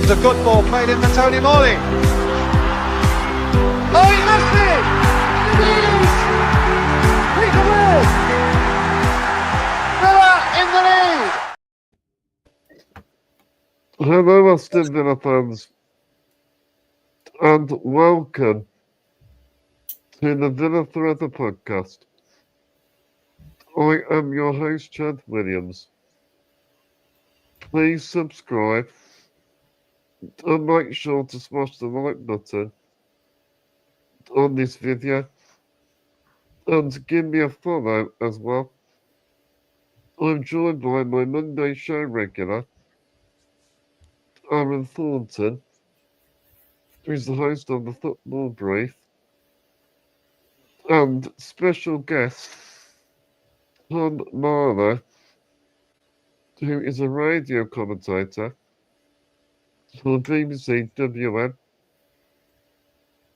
was a good ball played in for Tony Morley. Oh, he missed it! It is! Peter Ward! Villa in the lead! Hello, Aston Villa fans, and welcome to the Villa Forever podcast. I am your host, Chad Wlliams. Please subscribe and make sure to smash the like button on this video and give me a follow as well. I'm joined by my Monday show regular, Aaron Thornton, who's the host of the Football Brief, and special guest Tom Marlow, who is a radio commentator for BBC WM.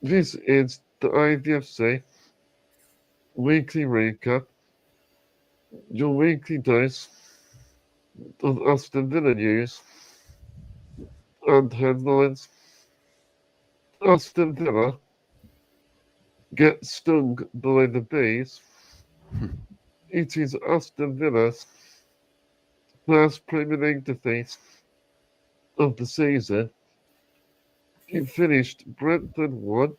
This is the Avfc weekly recap, your weekly dose of Aston Villa news and headlines. Aston Villa get stung by the bees. It is Aston Villa's first Premier League defeat of the season. It finished Brentford 1,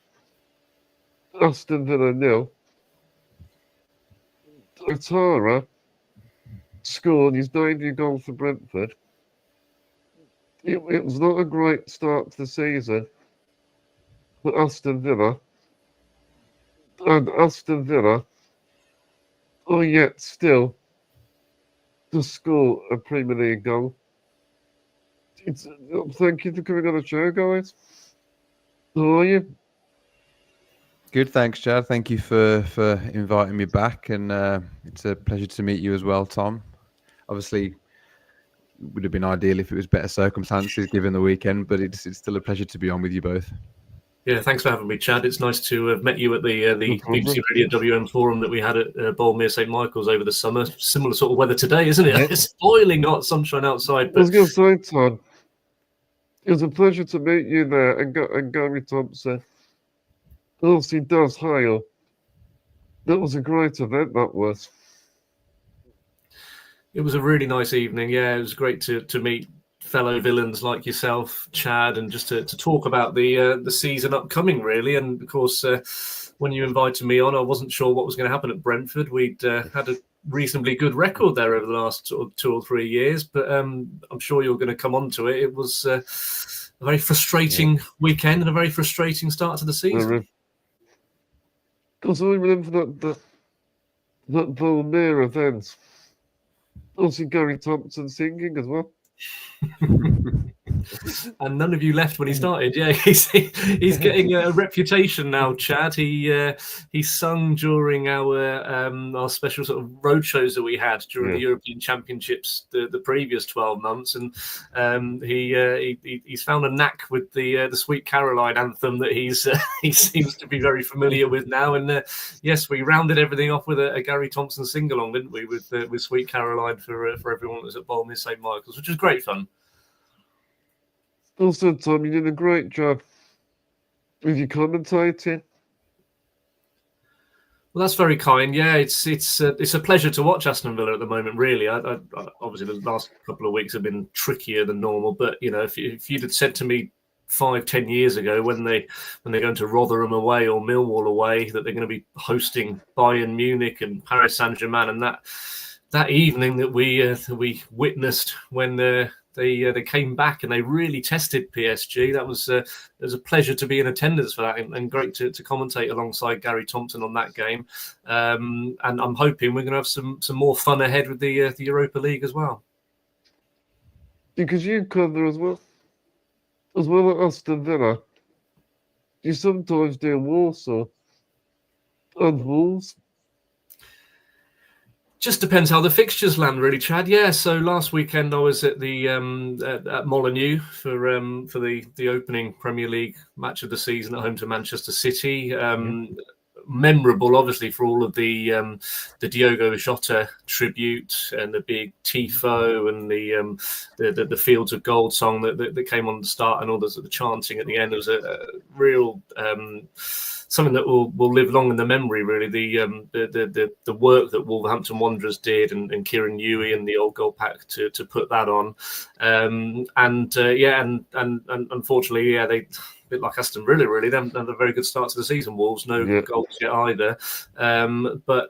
Aston Villa 0. Atara scored his debut goal for Brentford. It was not a great start to the season for Aston Villa. And Aston Villa are yet still to score a Premier League goal. Thank you for coming on the show, guys. How are you? Good, thanks, Chad. Thank you for inviting me back, and it's a pleasure to meet you as well, Tom. Obviously, it would have been ideal if it was better circumstances given the weekend, but it's still a pleasure to be on with you both. Yeah, thanks for having me, Chad. It's nice to have met you at the BBC Radio WM forum that we had at Bournemouth St Michael's over the summer. Similar sort of weather today, isn't it? It's boiling hot sunshine outside. But... I was going to say, Todd, it was a pleasure to meet you there, and Gary Thompson. Obviously does hail. That was a great event, that was. It was a really nice evening. Yeah, it was great to meet fellow villains like yourself, Chad, and just to talk about the season upcoming, really. And of course, when you invited me on, I wasn't sure what was going to happen at Brentford. We'd had a reasonably good record there over the last sort of 2 or 3 years, but I'm sure you're going to come on to it. It was a very frustrating weekend and a very frustrating start to the season. Because I remember that Bournemouth event. Also Gary Thompson singing as well. And none of you left when he started. Yeah, he's getting a reputation now, Chad. He sung during our special sort of road shows that we had during the European Championships the previous 12 months, and he's found a knack with the Sweet Caroline anthem that he seems to be very familiar with now. And yes, we rounded everything off with a Gary Thompson sing along, didn't we, with Sweet Caroline for everyone that was at Bournemouth St Michael's, which was great fun. Also, Tom, you did a great job with your commentating. Well, that's very kind. Yeah, it's a pleasure to watch Aston Villa at the moment. Really, I obviously the last couple of weeks have been trickier than normal. But you know, if you'd have said to me 5-10 years ago when they're going to Rotherham away or Millwall away that they're going to be hosting Bayern Munich and Paris Saint-Germain, and that evening that we witnessed when they came back and they really tested PSG. That was it was a pleasure to be in attendance for that, and great to commentate alongside Gary Thompson on that game. And I'm hoping we're going to have some more fun ahead with the Europa League as well. Because you cover as well at Aston Villa. You sometimes do Warsaw and Wolves. Just depends how the fixtures land, really, Chad. Yeah, so last weekend I was at the at Molineux for the opening Premier League match of the season at home to Manchester City. memorable, obviously, for all of the Diogo Jota tribute and the big tifo and the Fields of Gold song that came on the start, and all the chanting at the end. It was a real something that will live long in the memory. Really, the work that Wolverhampton Wanderers did, and Kieran Newey and the old gold pack to put that on, and unfortunately, they. Bit like Aston Villa, really. They haven't had a very good start to the season. Wolves, no goals yet either. But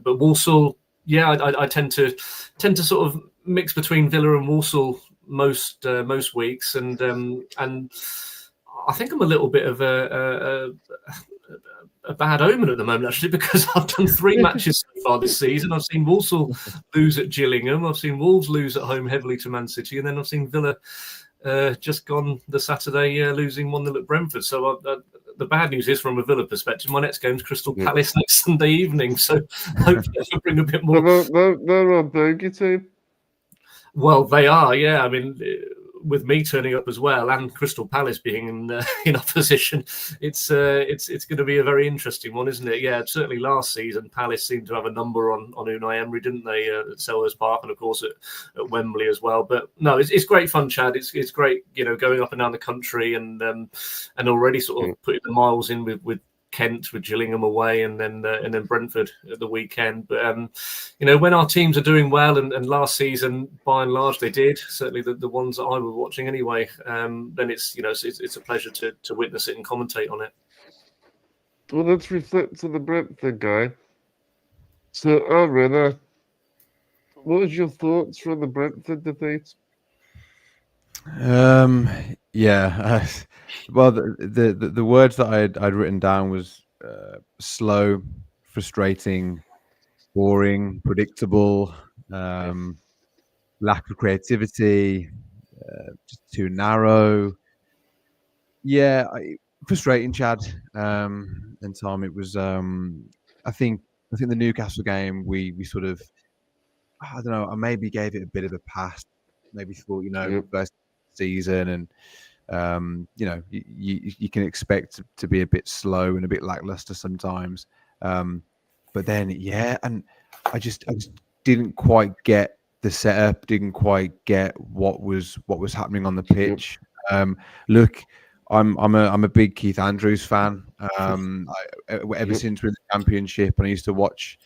Walsall, I tend to sort of mix between Villa and Walsall most weeks, and I think I'm a little bit of a bad omen at the moment, actually, because I've done 3 matches so far this season. I've seen Walsall lose at Gillingham, I've seen Wolves lose at home heavily to Man City, and then I've seen Villa just gone the Saturday losing 1-0 at Brentford. So the bad news is, from a Villa perspective, my next game is Crystal Palace next Sunday evening. So hopefully I'll bring a bit more. They're on bogey team. Well, they are, yeah. I mean, with me turning up as well, and Crystal Palace being in opposition, it's going to be a very interesting one, isn't it? Yeah, certainly last season Palace seemed to have a number on Unai Emery, didn't they, at Selhurst Park, and of course at Wembley as well. But no, it's great fun, Chad. It's great, going up and down the country and already sort of putting the miles in with Kent, with Gillingham away, and then Brentford at the weekend. But when our teams are doing well, and last season by and large they did, certainly the ones that I was watching anyway, then it's a pleasure to witness it and commentate on it. Well, let's reflect on the Brentford guy. So, Aaron, what was your thoughts from the Brentford defeat? Well, the words that I'd written down was slow, frustrating, boring, predictable, lack of creativity, just too narrow. Yeah, frustrating, Chad and Tom. It was. I think the Newcastle game, we sort of, I don't know, I maybe gave it a bit of a pass. Maybe thought, first season, and you can expect to be a bit slow and a bit lackluster sometimes, but then and I just didn't quite get the setup, didn't quite get what was happening on the pitch. Look, I'm a big Keith Andrews fan. Ever since we're in the Championship, and I used to watch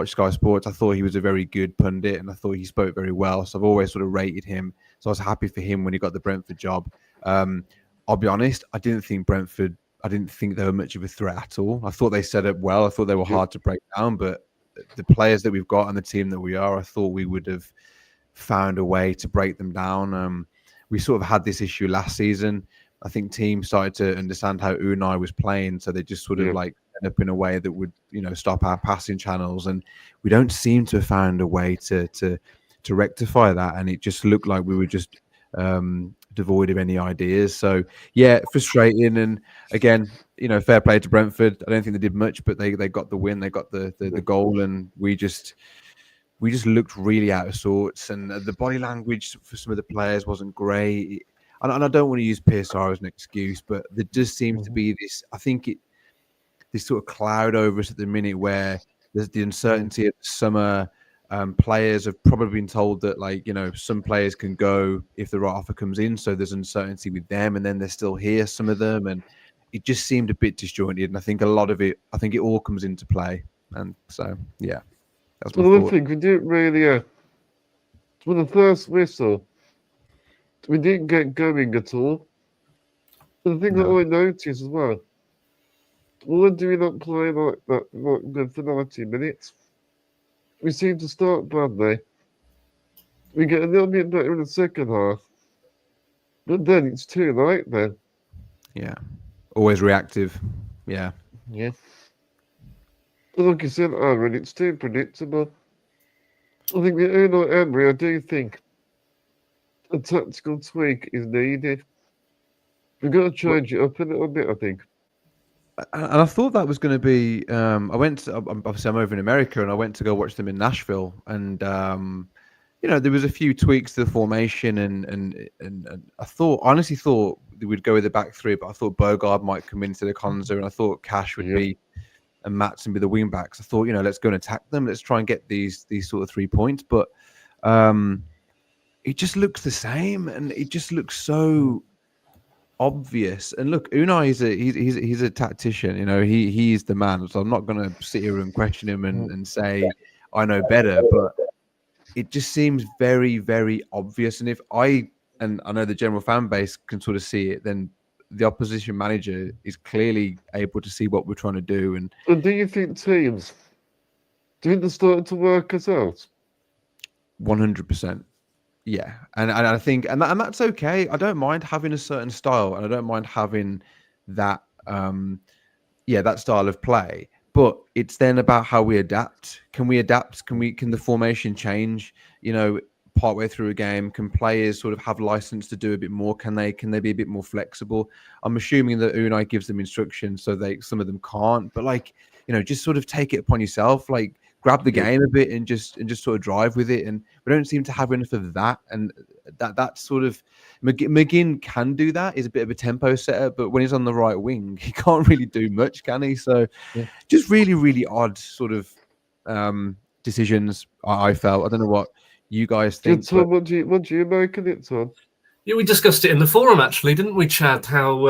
Sky Sports, I thought he was a very good pundit, and I thought he spoke very well. So I've always sort of rated him. So I was happy for him when he got the Brentford job. I'll be honest, I didn't think they were much of a threat at all. I thought they set up well. I thought they were hard to break down, but the players that we've got and the team that we are, I thought we would have found a way to break them down. We sort of had this issue last season. I think teams started to understand how Unai was playing, so they just sort of like set up in a way that would, stop our passing channels, and we don't seem to have found a way to rectify that, and it just looked like we were just devoid of any ideas. So yeah, frustrating. And again, fair play to Brentford. I don't think they did much, but they got the win, they got the goal, and we just looked really out of sorts, and the body language for some of the players wasn't great. And I don't want to use PSR as an excuse, but there does seem to be this, I think this sort of cloud over us at the minute, where there's the uncertainty of the summer. Players have probably been told that, some players can go if the right offer comes in. So there's uncertainty with them, and then they're still here, some of them. And it just seemed a bit disjointed. And I think a lot of it, it all comes into play. And so, yeah. That's my Well, thought. I think we didn't really, for the first whistle, we didn't get going at all. The thing that I noticed as well, why do we not play like that good for 90 minutes? We seem to start badly. We get a little bit better in the second half. But then it's too late then. Yeah. Always reactive. Yeah. Yeah. But like you said, Aaron, it's too predictable. I think with Unai Emery, I do think a tactical tweak is needed. We've got to change it up a little bit, I think. And I thought that was going to be. Obviously, I'm over in America, and I went to go watch them in Nashville, and there was a few tweaks to the formation, and I honestly thought they would go with the back three, but I thought Bogard might come into the Konza, and I thought Cash would be and Matson be the wing backs. I thought, let's go and attack them. Let's try and get these sort of 3 points. But it just looks the same, and it just looks so obvious. And look, Unai he's a tactician. He's the man. So I'm not going to sit here and question him and say I know better. But it just seems very, very obvious. And I know the general fan base can sort of see it, then the opposition manager is clearly able to see what we're trying to do. And do you think they're starting to work us out? 100%. Yeah. And I think, and that's okay. I don't mind having a certain style, and I don't mind having that, that style of play. But it's then about how we adapt. Can we adapt? Can the formation change? Partway through a game, can players sort of have license to do a bit more? Can they be a bit more flexible? I'm assuming that Unai gives them instructions, so some of them can't. But just sort of take it upon yourself, grab the game a bit and just sort of drive with it. And we don't seem to have enough of that. And that sort of McGinn can do that. He's a bit of a tempo setter, but when he's on the right wing, he can't really do much, can he? So just really, really odd sort of decisions. I felt. I don't know what you guys think. Tom, what do you make of it, Tom? Yeah, we discussed it in the forum, actually, didn't we, Chad? How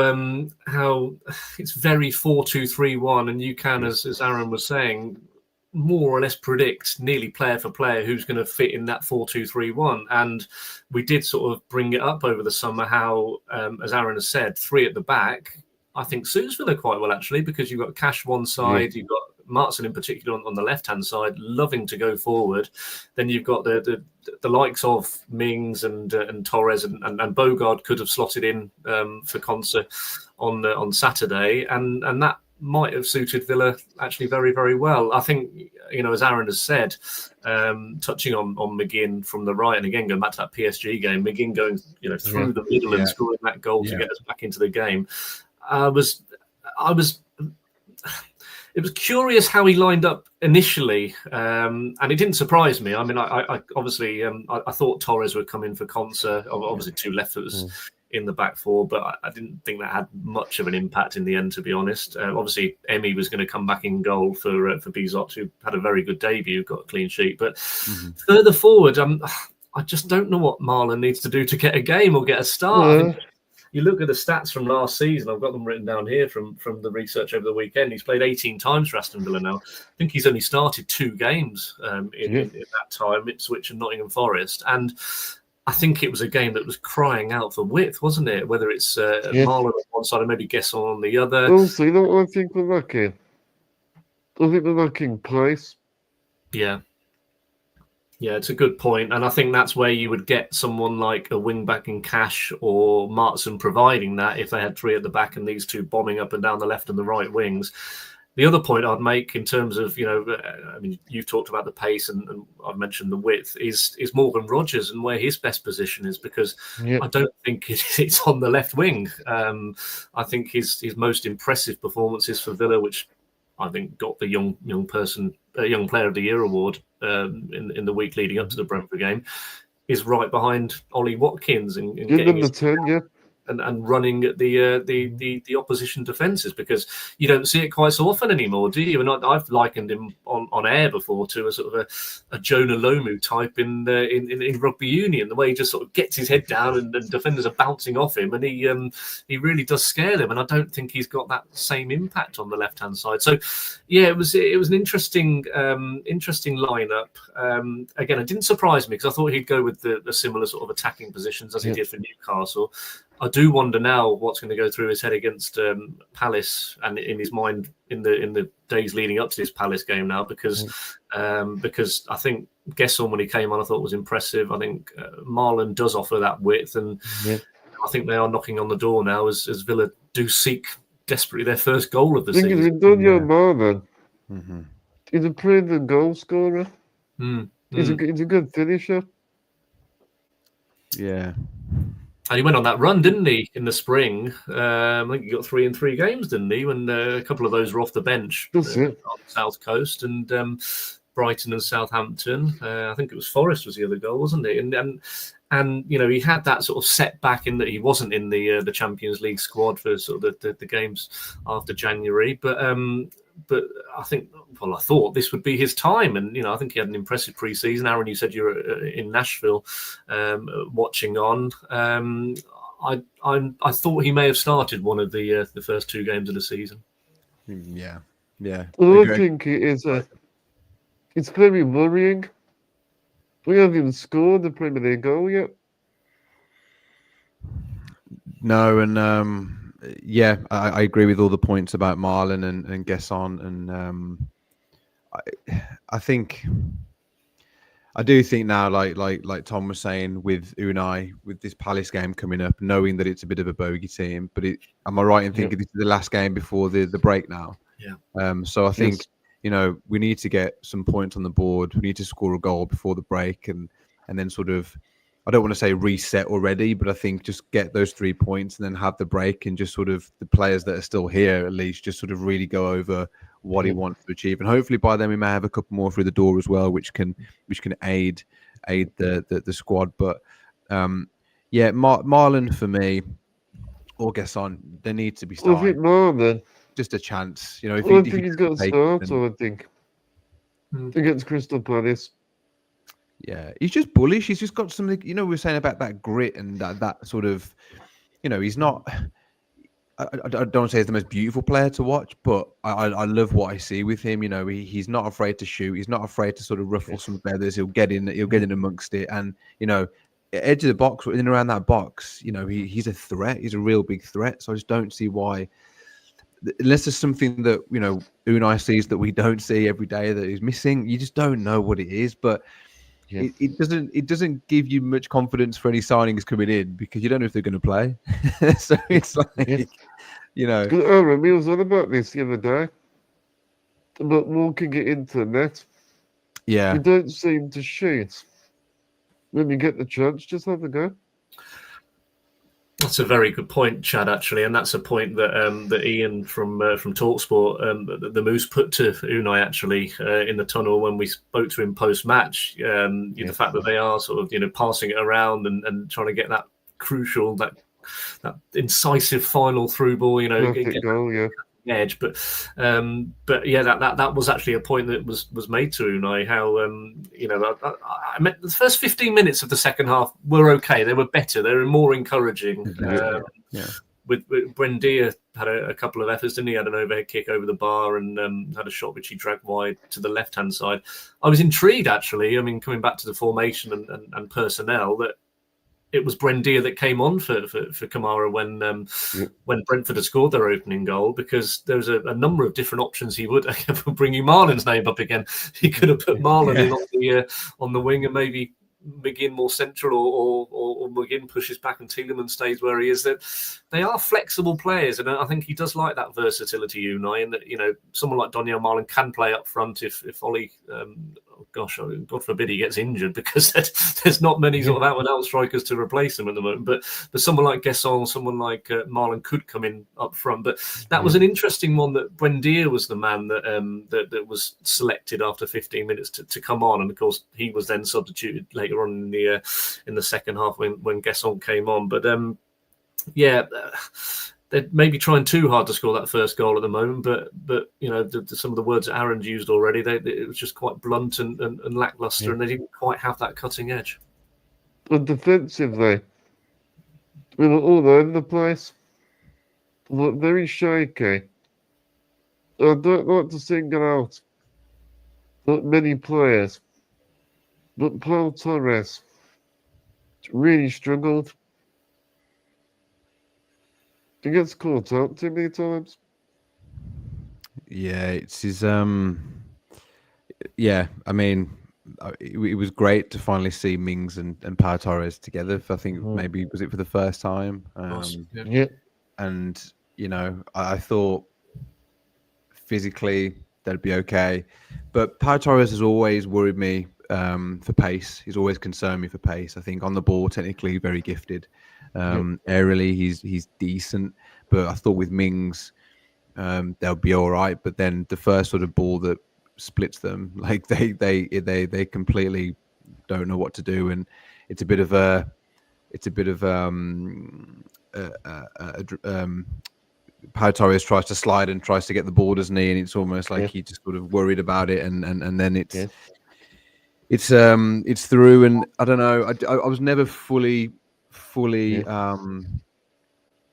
it's very 4-2-3-1, and you can, as Aaron was saying, more or less predict nearly player for player who's going to fit in that 4-2-3-1. And we did sort of bring it up over the summer how, as Aaron has said, 3 at the back, I think suits Villa quite well, actually, because you've got Cash one side, you've got Martin in particular on the left-hand side, loving to go forward. Then you've got the likes of Mings and Torres and Bogard could have slotted in for Konsa on Saturday, and that might have suited Villa actually very, very well. I think, as Aaron has said, touching on McGinn from the right, and again going back to that PSG game, McGinn going through the middle and scoring that goal to get us back into the game. It was curious how he lined up initially, and it didn't surprise me. I mean, I obviously I thought Torres would come in for Konsa, obviously 2 left-footers in the back 4, but I didn't think that had much of an impact in the end, to be honest. Obviously, Emi was going to come back in goal for Bizot, who had a very good debut, got a clean sheet. But further forward, I just don't know what Marlon needs to do to get a game or get a start. I think you look at the stats from last season, I've got them written down here from the research over the weekend. He's played 18 times for Aston Villa now. I think he's only started 2 games in that time, Ipswich and Nottingham Forest. And I think it was a game that was crying out for width, wasn't it? Whether it's Marlon on one side and maybe Gesson on the other. Also, you know what I think we're lacking? I think we're lacking pace. Yeah. Yeah, it's a good point. And I think that's where you would get someone like a wing-back in Cash or Martson providing that if they had 3 at the back and these 2 bombing up and down the left and the right wings. The other point I'd make in terms of, you've talked about the pace and I've mentioned the width, is Morgan Rogers and where his best position is, because I don't think it's on the left wing. I think his most impressive performances for Villa, which I think got the young player of the year award in the week leading up to the Brentford game, is right behind Ollie Watkins and getting the turn, and running at the opposition defences, because you don't see it quite so often anymore, do you? And I've likened him on air before to a sort of a Jonah Lomu type in rugby union, the way he just sort of gets his head down and defenders are bouncing off him, and he really does scare them. And I don't think he's got that same impact on the left hand side. So yeah, it was an interesting lineup. Again, it didn't surprise me because I thought he'd go with the similar sort of attacking positions as he did for Newcastle. I do wonder now what's going to go through his head against Palace and in his mind in the days leading up to this Palace game now, because I think Gesson, when he came on, I thought was impressive. I think Marlon does offer that width, and I think they are knocking on the door now as Villa do seek desperately their first goal of the season. Marlon. He's a proven goal scorer. He's a good finisher. Yeah. And he went on that run, didn't he, in the spring? I think he got 3 in 3 games, didn't he? When a couple of those were off the bench on the South Coast, and Brighton and Southampton. I think it was Forest was the other goal, wasn't it? And he had that sort of setback in that he wasn't in the Champions League squad for sort of the games after January. But but I thought this would be his time, and I think he had an impressive pre-season. Aaron, you said you were in Nashville watching on. I thought he may have started one of the first 2 games of the season. Yeah. I think it is it's very worrying. We haven't even scored the Premier League goal yet. No, and I agree with all the points about Marlon and Gesson, and I think I do think now, like Tom was saying, with Unai, with this Palace game coming up, knowing that it's a bit of a bogey team, but am I right in thinking this is the last game before the break now? Yeah. So I think we need to get some points on the board. We need to score a goal before the break, and then sort of, I don't want to say reset already, but I think just get those 3 points and then have the break, and just sort of the players that are still here at least just sort of really go over what he wants to achieve, and hopefully by then we may have a couple more through the door as well, which can aid the squad. But Marlon for me, or Gesson, there needs to be starting. I think Marlon, just a chance, I think he's got to start. I think against Crystal Palace. Yeah, he's just bullish. He's just got something. We were saying about that grit and that sort of. He's not. I don't want to say he's the most beautiful player to watch, but I love what I see with him. He's not afraid to shoot. He's not afraid to sort of ruffle some feathers. He'll get in amongst it, and edge of the box, in and around that box. He's a threat. He's a real big threat. So I just don't see why, unless there's something that Unai sees that we don't see every day that he's missing. You just don't know what it is, but. Yeah. It doesn't give you much confidence for any signings coming in, because you don't know if they're going to play. So it's like, Aaron, we was on about this the other day, about walking it into the net. Yeah. You don't seem to shoot. When you get the chance, just have a go. That's a very good point, Chad, actually, and that's a point that Ian from TalkSport, the Moose, put to Unai actually in the tunnel when we spoke to him post-match. The fact that they are sort of passing it around and trying to get that crucial, that incisive final through ball, get goal, edge, but that was actually a point that was made to Unai. How I meant the first 15 minutes of the second half were okay. They were better. They were more encouraging. With Buendia had a couple of efforts, didn't he? Had an overhead kick over the bar and had a shot which he dragged wide to the left hand side. I was intrigued actually. I mean, coming back to the formation and personnel, that it was Buendia that came on for Kamara when Brentford had scored their opening goal, because there was a number of different options he would bring you Marlon's name up again. He could have put Marlon in on the wing and maybe McGinn more central, or McGinn pushes back and Tielemans stays where he is. That they are flexible players, and I think he does like that versatility, Unai, and that someone like Donyell Marlon can play up front if Ollie. God forbid he gets injured, because there's not many sort of out-and-out strikers to replace him at the moment. But someone like Gesson, someone like Marlon could come in up front. But that was an interesting one, that Buendia was the man that was selected after 15 minutes to come on, and of course he was then substituted later on in the second half when Gesson came on. But they're maybe trying too hard to score that first goal at the moment, but some of the words that Aaron's used already, it was just quite blunt and lackluster, and they didn't quite have that cutting edge. But defensively, we were all over the place. We were very shaky. I don't like to single out many players, but Paul Torres really struggled. He gets caught out too many times. Yeah, it's his. I mean, it was great to finally see Mings and Pau Torres together. I think maybe was it for the first time. And I thought physically they'd be okay, but Pau Torres has always worried me for pace. He's always concerned me for pace. I think on the ball, technically very gifted. Aerially, he's decent, but I thought with Mings, they'll be all right. But then the first sort of ball that splits them, like they completely don't know what to do, and it's a bit of Pau Torres tries to slide and tries to get the ball, doesn't he? And it's almost like he just sort of worried about it, and then it's through. And I don't know. I was never fully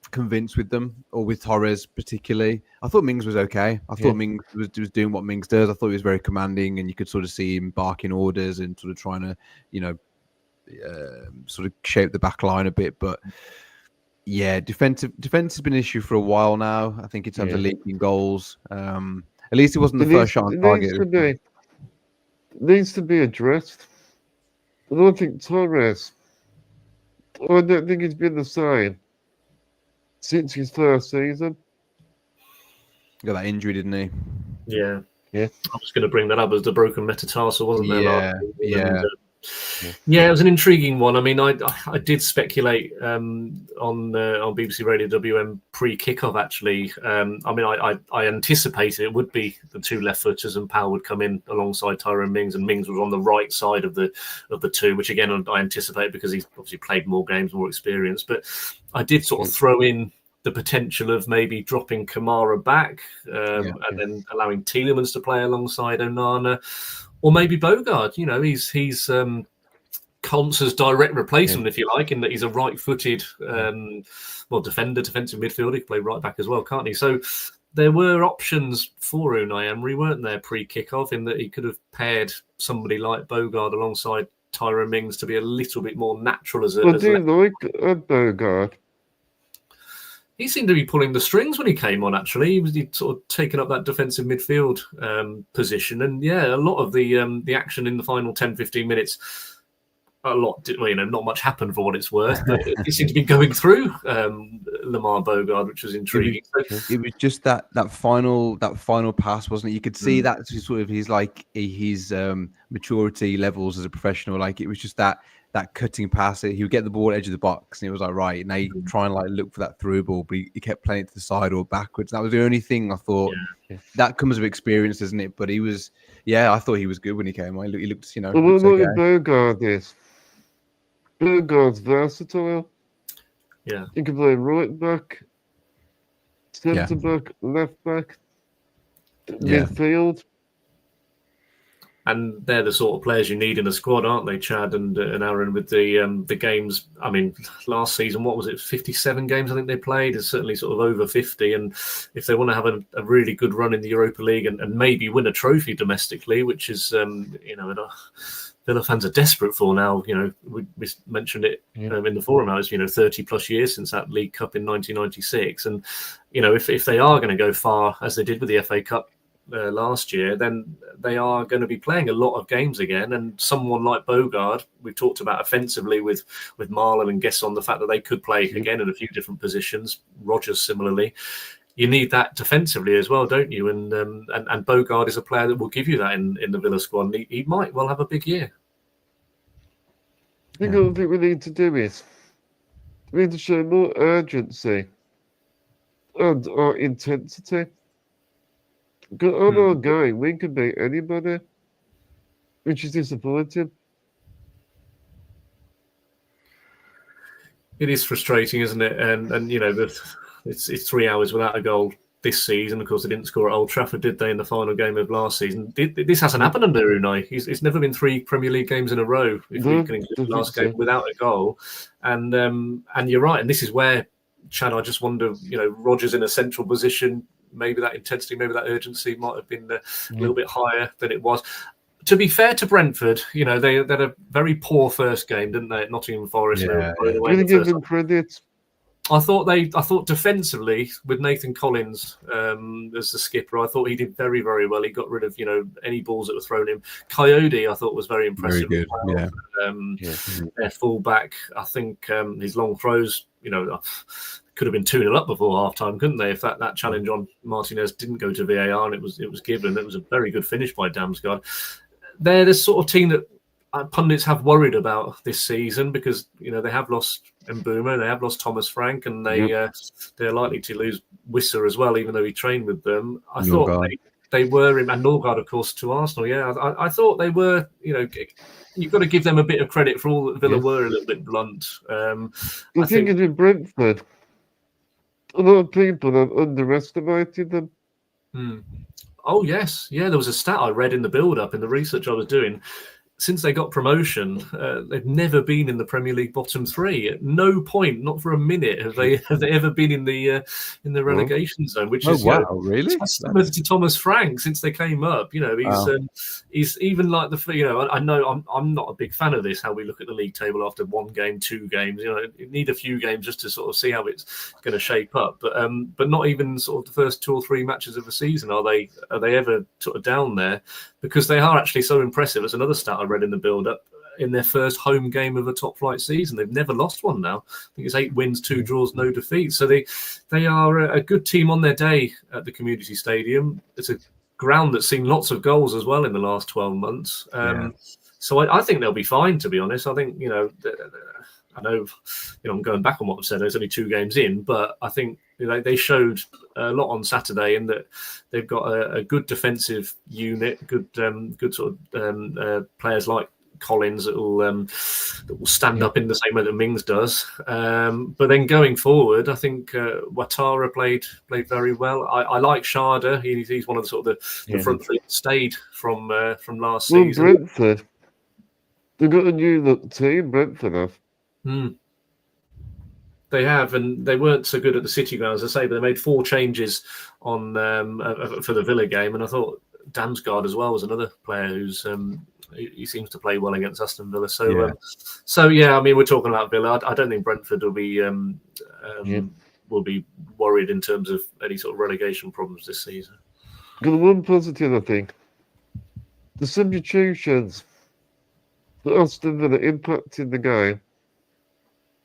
convinced with them, or with Torres particularly. I thought Mings was okay. I thought Mings was doing what Mings does. I thought he was very commanding, and you could sort of see him barking orders and sort of trying to, sort of shape the back line a bit. But yeah, defense has been an issue for a while now. I think in terms of leaking goals. At least it wasn't the first shot on target. Needs to be addressed. I don't think Torres. I don't think he's been the same since his first season. Got that injury, didn't he? Yeah. I was going to bring that up as the broken metatarsal, wasn't there? Yeah, it was an intriguing one. I mean, I did speculate on BBC Radio WM pre-kickoff. Actually, I mean, I anticipated it would be the two left footers, and Powell would come in alongside Tyrone Mings, and Mings was on the right side of the two, which again I anticipate because he's obviously played more games, more experience. But I did sort of throw in the potential of maybe dropping Kamara back and then allowing Tielemans to play alongside Onana, or maybe Bogard. He's Conce's direct replacement, if you like, in that he's a right-footed defensive midfielder. He can play right back as well, can't he? So there were options for Unai Emery, weren't there, pre-kickoff, in that he could have paired somebody like Bogard alongside Tyrone Mings to be a little bit more natural as a... I do like Bogard. He seemed to be pulling the strings when he came on, actually. He was sort of taking up that defensive midfield position. And, a lot of the action in the final 10, 15 minutes, not much happened for what it's worth, but it seemed to be going through Lamar Bogard, which was intriguing. It was just that final pass, wasn't it? You could see that sort of his maturity levels as a professional. Like, it was just that cutting pass. He would get the ball at the edge of the box, and it was like, right, now you try and look for that through ball, but he kept playing it to the side or backwards. That was the only thing I thought. That comes with experience, doesn't it? But he was, I thought he was good when he came on. He looked, Well, what Bogard is? Bogard's versatile. Yeah. He can play right back, centre back, left back, midfield. And they're the sort of players you need in a squad, aren't they, Chad and Aaron, with the games? I mean, last season, what was it, 57 games I think they played? It's certainly sort of over 50. And if they want to have a really good run in the Europa League and maybe win a trophy domestically, which is, Villa fans are desperate for now. We mentioned it in the forum. Now it's 30 plus years since that League Cup in 1996, and if they are going to go far as they did with the FA Cup last year, then they are going to be playing a lot of games again. And someone like Bogard, we've talked about offensively with Marlow and Guess on the fact that they could play again in a few different positions. Rodgers similarly. You need that defensively as well, don't you? And Bogard is a player that will give you that in the Villa squad. He might well have a big year. I think what we need to do is we need to show more urgency and our intensity. Because on our going, we can beat anybody, which is disappointing. It is frustrating, isn't it? And it's 3 hours without a goal this season. Of course, they didn't score at Old Trafford, did they, in the final game of last season? This hasn't happened under Unai. It's never been 3 Premier League games in a row, if we can include the last game, without a goal. And you're right. And this is where, Chad, I just wonder, Rodgers in a central position, maybe that intensity, maybe that urgency might have been a little bit higher than it was. To be fair to Brentford, they had a very poor first game, didn't they, at Nottingham Forest? Really give them credit. I thought defensively with Nathan Collins as the skipper, I thought he did very, very well. He got rid of any balls that were thrown in. Coyote, I thought, was very impressive. Very good. Their fullback, I think his long throws, could have been 2-0 up before half-time, couldn't they? If that challenge on Martinez didn't go to VAR and it was given, it was a very good finish by Damsgaard. They're the sort of team that pundits have worried about this season because they have lost Mbeumo, they have lost Thomas Frank, and they're likely to lose Wissa as well, even though he trained with them. I thought they were in, and Norgard, of course, to Arsenal. Yeah, I thought they were. You've got to give them a bit of credit for all that Villa were a little bit blunt. I think it's in Brentford. A lot of people have underestimated them. Oh yes, yeah. There was a stat I read in the build-up in the research I was doing. Since they got promotion, they've never been in the Premier League bottom three. At no point, not for a minute, have they ever been in the relegation zone. Which is really? testament to Thomas Frank since they came up. He's even like I know I'm not a big fan of this. How we look at the league table after one game, two games. You need a few games just to sort of see how it's going to shape up. But not even sort of the first 2 or 3 matches of the season are they ever sort of down there, because they are actually so impressive. It's another stat I read in the build-up. In their first home game of a top-flight season, they've never lost one now. I think it's 8 wins, 2 draws, no defeats. So they are a good team on their day at the Community Stadium. It's a ground that's seen lots of goals as well in the last 12 months. So I think they'll be fine, to be honest. I think, I know, I'm going back on what I've said. There's only 2 games in, but I think they showed a lot on Saturday in that they've got a good defensive unit, good sort of players like Collins that will stand up in the same way that Mings does. But then going forward, I think Ouattara played very well. I like Sharda. He's one of the sort of the front three that stayed from last season. Brentford. They've got a new team, Brentford have. They have, and they weren't so good at the City ground, as I say, but they made 4 changes on for the Villa game, and I thought Damsgaard as well was another player who's he seems to play well against Aston Villa. So I mean, we're talking about Villa. I don't think Brentford will be worried in terms of any sort of relegation problems this season. Got one positive, I think. The substitutions that Aston Villa impacted the game.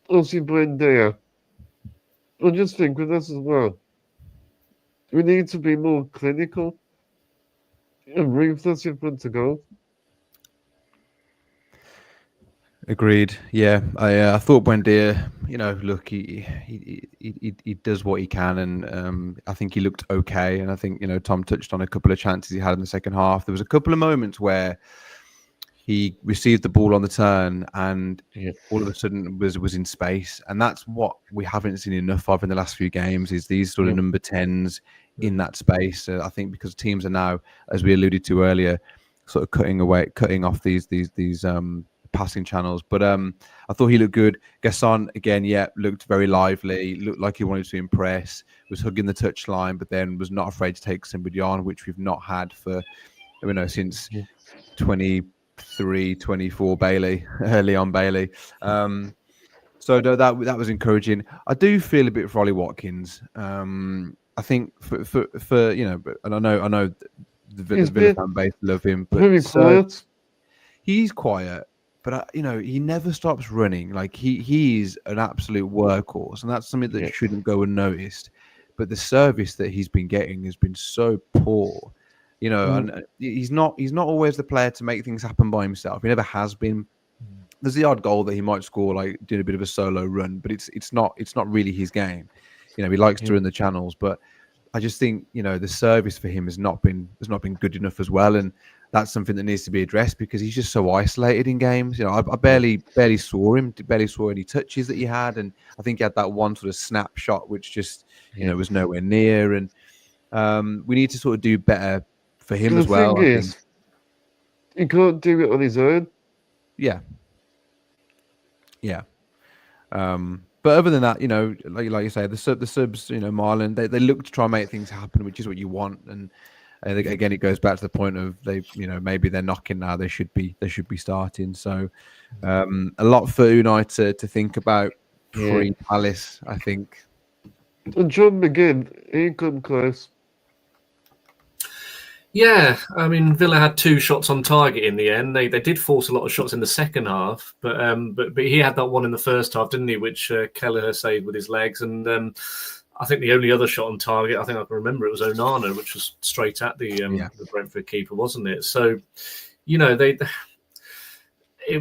Also, Buendia. I just think with us as well, we need to be more clinical and ruthless in front of goal. Agreed. Yeah, I thought Buendia, look, he does what he can, and I think he looked okay. And I think Tom touched on a couple of chances he had in the second half. There was a couple of moments where he received the ball on the turn and all of a sudden was in space. And that's what we haven't seen enough of in the last few games, is these sort of number 10s in that space. I think because teams are now, as we alluded to earlier, sort of cutting off these passing channels. But I thought he looked good. Gasson, again, looked very lively, looked like he wanted to impress, was hugging the touchline, but then was not afraid to take somebody on, which we've not had for, since 23-24 Bailey, Leon Bailey. So no, that was encouraging. I do feel a bit for Ollie Watkins. I think for and I know the Villa fan base love him, but very quiet. He's quiet, but he never stops running. Like he's an absolute workhorse, and that's something that shouldn't go unnoticed. But the service that he's been getting has been so poor. And he's not always the player to make things happen by himself. He never has been. There's the odd goal that he might score, like doing a bit of a solo run, but it's not really his game. He likes to run the channels, but I just think the service for him has not been good enough as well, and that's something that needs to be addressed because he's just so isolated in games. I barely saw him, barely saw any touches that he had, and I think he had that one sort of snapshot which just was nowhere near, and we need to sort of do better for him as well. The thing is, he can't do it on his own. Yeah. But other than that, like you say, the subs, Marlon, they look to try and make things happen, which is what you want. And again, it goes back to the point of maybe they're knocking now. They should be starting. So a lot for Unai to think about pre-Palace, I think. And John McGinn, he come close. Yeah, I mean, Villa had 2 shots on target in the end. They did force a lot of shots in the second half, but he had that one in the first half, didn't he? Which Kelleher saved with his legs, and I think the only other shot on target, I think I can remember, it was Onana, which was straight at the Brentford keeper, wasn't it? So, it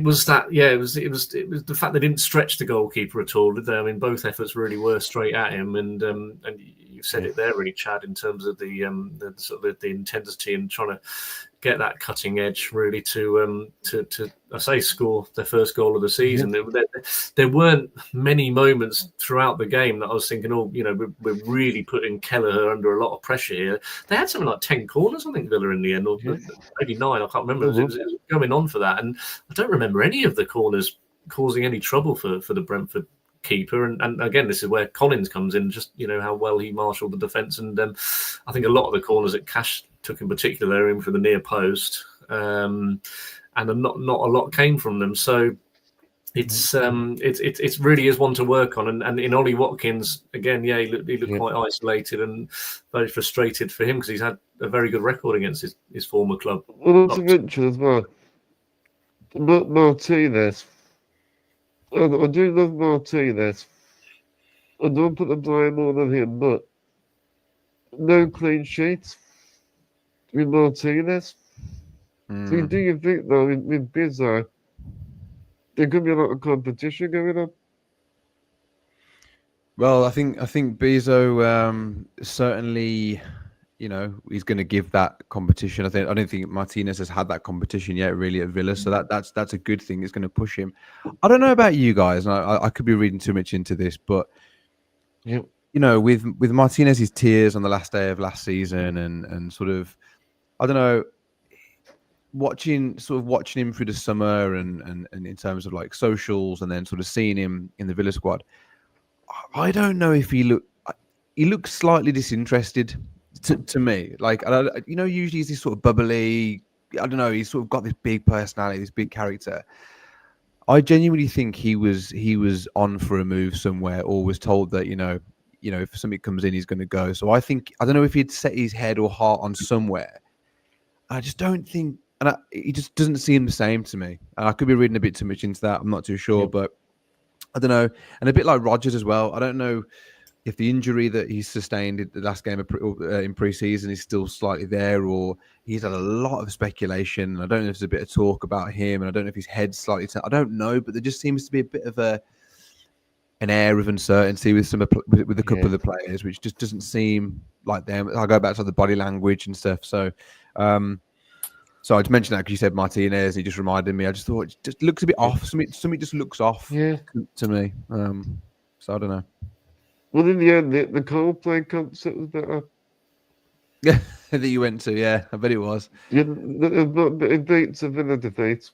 was the fact they didn't stretch the goalkeeper at all, did they? I mean, both efforts really were straight at him, and you've said it there, really, Chad, in terms of the sort of the intensity and trying to get that cutting edge, really, to I say score their first goal of the season. There weren't many moments throughout the game that I was thinking, we're really putting Kelleher under a lot of pressure here. They had something like 10 corners, I think, Villa in the end, or maybe 9. I can't remember. It was going on for that, and I don't remember any of the corners causing any trouble for the Brentford keeper. And again, this is where Collins comes in, just how well he marshalled the defence. And I think a lot of the corners that Cash took in particular in for the near post, and not a lot came from them. So it's really is one to work on. And in Ollie Watkins, again, he looked quite isolated and very frustrated for him, because he's had a very good record against his former club. Well, not to mention as well, Martinez. I do love Martinez. I don't put the blame on him, but no clean sheets with Martinez. So do you think, though, with Bizarre, there could be a lot of competition going on? Well, I think Bezo certainly, he's going to give that competition. I don't think Martinez has had that competition yet, really, at Villa. So that's a good thing. It's going to push him. I don't know about you guys, and I could be reading too much into this, but with Martinez's tears on the last day of last season, and sort of, I don't know, watching him through the summer, and in terms of like socials, and then sort of seeing him in the Villa squad, I don't know if he looks slightly disinterested. To me, like, usually he's this sort of bubbly. I don't know. He's sort of got this big personality, this big character. I genuinely think he was on for a move somewhere, or was told that if something comes in, he's going to go. So I don't know if he'd set his head or heart on somewhere. I just don't think, and he just doesn't seem the same to me. And I could be reading a bit too much into that. I'm not too sure, but I don't know. And a bit like Rodgers as well. I don't know if the injury that he sustained in the last game in pre-season is still slightly there, or he's had a lot of speculation. I don't know if there's a bit of talk about him, and I don't know if his head's slightly I don't know, but there just seems to be a bit of an air of uncertainty with a couple of the players, which just doesn't seem like them. I'll go back to the body language and stuff. So I just mentioned that because you said Martinez, he just reminded me. I just thought it just looks a bit off. Something just looks off to me. So I don't know. Well, in the end, the Coldplay concert was better. Yeah, that you went to, yeah. I bet it was. Yeah, it beats a Villa defeat.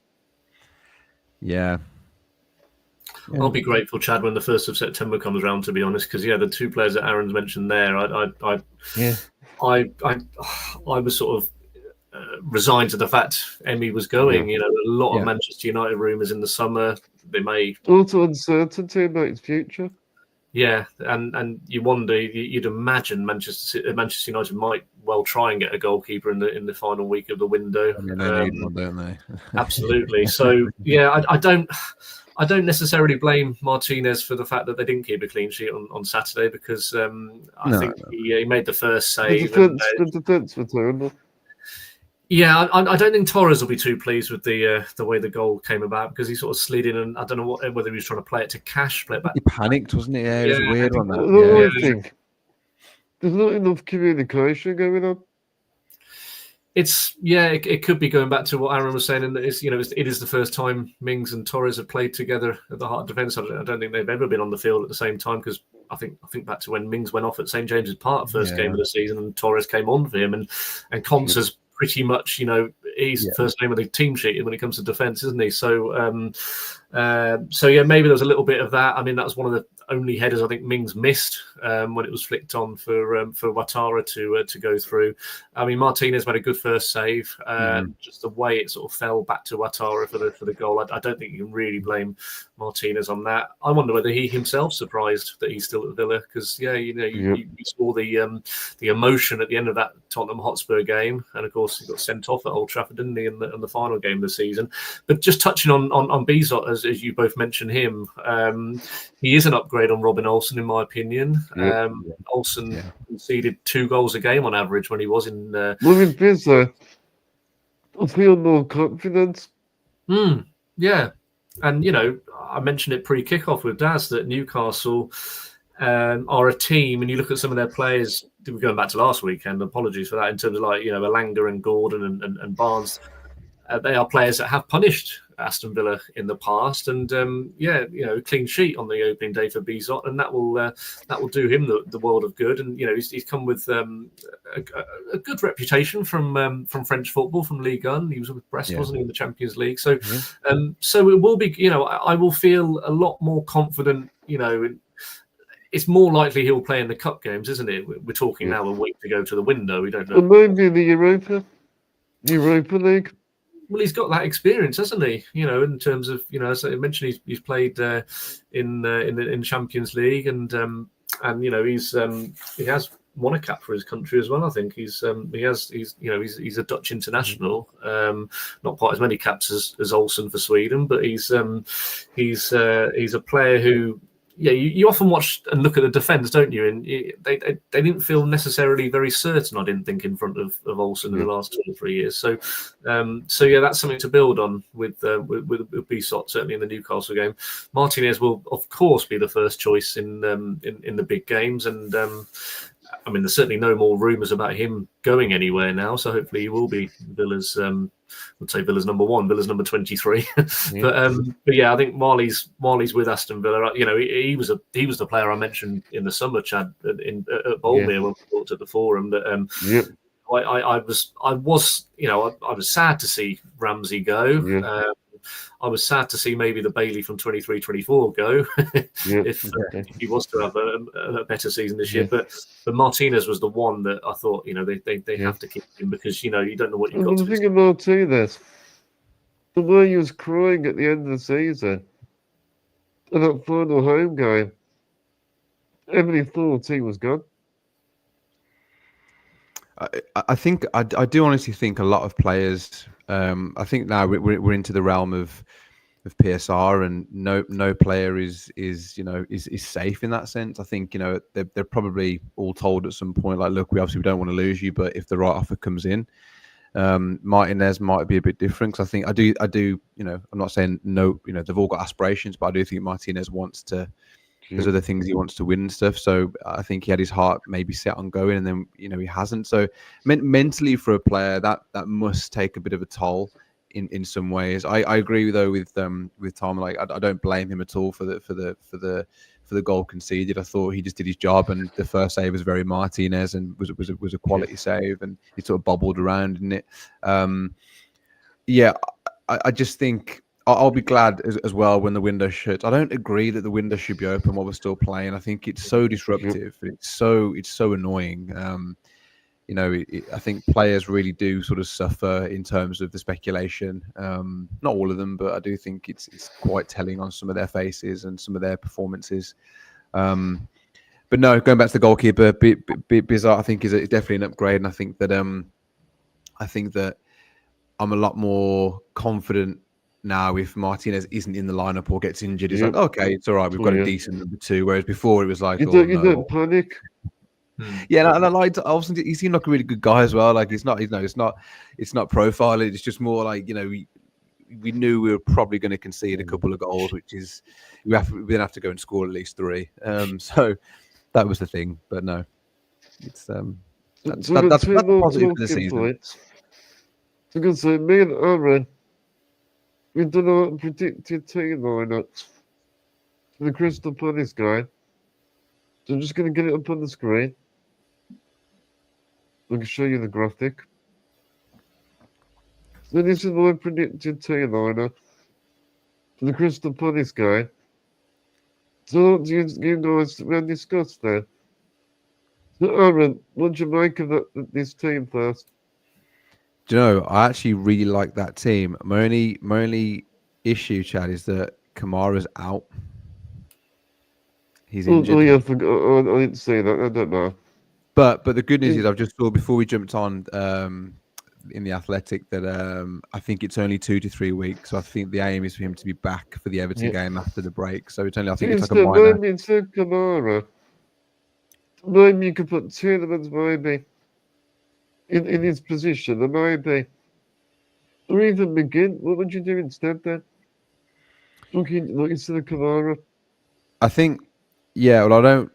Yeah. I'll be grateful, Chad, when the 1st of September comes around, to be honest, because the 2 players that Aaron's mentioned there, I was sort of resigned to the fact Emmy was going. A lot of Manchester United rumours in the summer. They may also uncertainty about his future. Yeah, and you wonder, you'd imagine Manchester United might well try and get a goalkeeper in the final week of the window. I mean, they need one, don't they? Absolutely. So I don't necessarily blame Martinez for the fact that they didn't keep a clean sheet on Saturday, because I think he made the first save. The defence were terrible. Yeah, I don't think Torres will be too pleased with the way the goal came about, because he sort of slid in, and I don't know whether he was trying to play it to Cash, play it back. He panicked, wasn't he? Yeah, it was weird on that. I think there's not enough communication going on. It could be going back to what Aaron was saying, and it is the first time Mings and Torres have played together at the heart of defence. I don't think they've ever been on the field at the same time, because I think back to when Mings went off at St James's Park first game of the season, and Torres came on for him, and Consa's pretty much, he's the first name of the team sheet when it comes to defence, isn't he? So, maybe there's a little bit of that. I mean, that was one of the only headers I think Mings missed when it was flicked on for Ouattara to go through. I mean, Martinez made a good first save. Just the way it sort of fell back to Ouattara for the goal, I don't think you can really blame Martinez on that. I wonder whether he himself surprised that he's still at Villa, because you saw the emotion at the end of that Tottenham Hotspur game, and of course he got sent off at Old Trafford, didn't he, in the final game of the season. But just touching on Bizot, as you both mentioned him, he is an upgrade on Robin Olsen, in my opinion. Olsen conceded 2 goals a game on average when he was in. With Bizot, I feel more confidence. Yeah. And, I mentioned it pre-kickoff with Daz that Newcastle, are a team, and you look at some of their players. We're going back to last weekend. Apologies for that. In terms of like Elanga and Gordon and Barnes, they are players that have punished Aston Villa in the past, and clean sheet on the opening day for Bizot, and that will do him the world of good. And he's come with a good reputation from French football, from Ligue 1. He was with Brest, wasn't he, in the Champions League? So, so it will be. I will feel a lot more confident. It's more likely he'll play in the cup games, isn't it? We're talking now a week to go to the window. We don't know. Maybe in the Europa League. Well, he's got that experience, hasn't he? In terms of as I mentioned, he's played in the Champions League, and he has won a cap for his country as well. I think he's a Dutch international. Not quite as many caps as Olsen for Sweden, but he's a player who. Yeah, you often watch and look at the defence, don't you? And they didn't feel necessarily very certain, I didn't think, in front of Olsen in the last 2 or 3 years. So that's something to build on with Bizot, certainly in the Newcastle game. Martinez will, of course, be the first choice in the big games, and there's certainly no more rumours about him going anywhere now. So hopefully he will be Villa's. I'd say Villa's number 1, Villa's number 23. But yeah, I think Marley's with Aston Villa. He was the player I mentioned in the summer, Chad, at Bournemouth when we talked at the forum. That I was sad to see Ramsey go. I was sad to see maybe the Bailey from 23-24 go if he was to have a better season this year. But Martinez was the one that I thought they have to keep him, because you don't know what you've got. The thing about Martinez, the way he was crying at the end of the season, and that final home game, everybody thought he was gone. I think I do honestly think a lot of players. I think now we're into the realm of PSR, and no player is safe in that sense. I think they're probably all told at some point, like, look, we don't want to lose you, but if the right offer comes in, Martinez might be a bit different, because I think I do I'm not saying no, they've all got aspirations, but I do think Martinez wants to. There's other things he wants to win and stuff. So I think he had his heart maybe set on going, and then he hasn't. So mentally for a player, that must take a bit of a toll in some ways. I agree though with Tom. Like I don't blame him at all for the goal conceded. I thought he just did his job, and the first save was very Martinez and was a quality save, and he sort of bobbled around in it. I just think. I'll be glad as well when the window shuts. I don't agree that the window should be open while we're still playing. I think it's so disruptive. It's so annoying. I think players really do sort of suffer in terms of the speculation. Not all of them, but I do think it's quite telling on some of their faces and some of their performances. But no, going back to the goalkeeper, Bizot, I think is definitely an upgrade, and I think that I'm a lot more confident now if Martinez isn't in the lineup or gets injured. It's like, okay, it's all right, we've got a decent number 2. Whereas before it was like, you don't panic. Yeah, and I liked. Obviously, he seemed like a really good guy as well. Like it's not profile. It's just more like we knew we were probably going to concede a couple of goals, which is we're going to have to go and score at least 3. So that was the thing. But no, it's that's positive for the season. So I'm going to say, me and Aaron, we done our predicted team lineups for the Crystal Palace game. So I'm just going to get it up on the screen. I can show you the graphic. So this is my predicted team lineup for the Crystal Palace game. So you guys, we had discussed that. So Aaron, what do you make of this team first? Do you know, I actually really like that team. My only issue, Chad, is that Kamara's out. He's injured. Oh yeah, I didn't say that. I don't know. But the good news is, I've just saw before we jumped on in the Athletic that I think it's only 2 to 3 weeks. So I think the aim is for him to be back for the Everton game after the break. So it's only, I think it's like a minor. Maybe instead of Kamara, maybe you could put Tielemans maybe in his position, or maybe, or even McGinn. What would you do instead then? Looking instead of Kamara. I think, yeah. Well,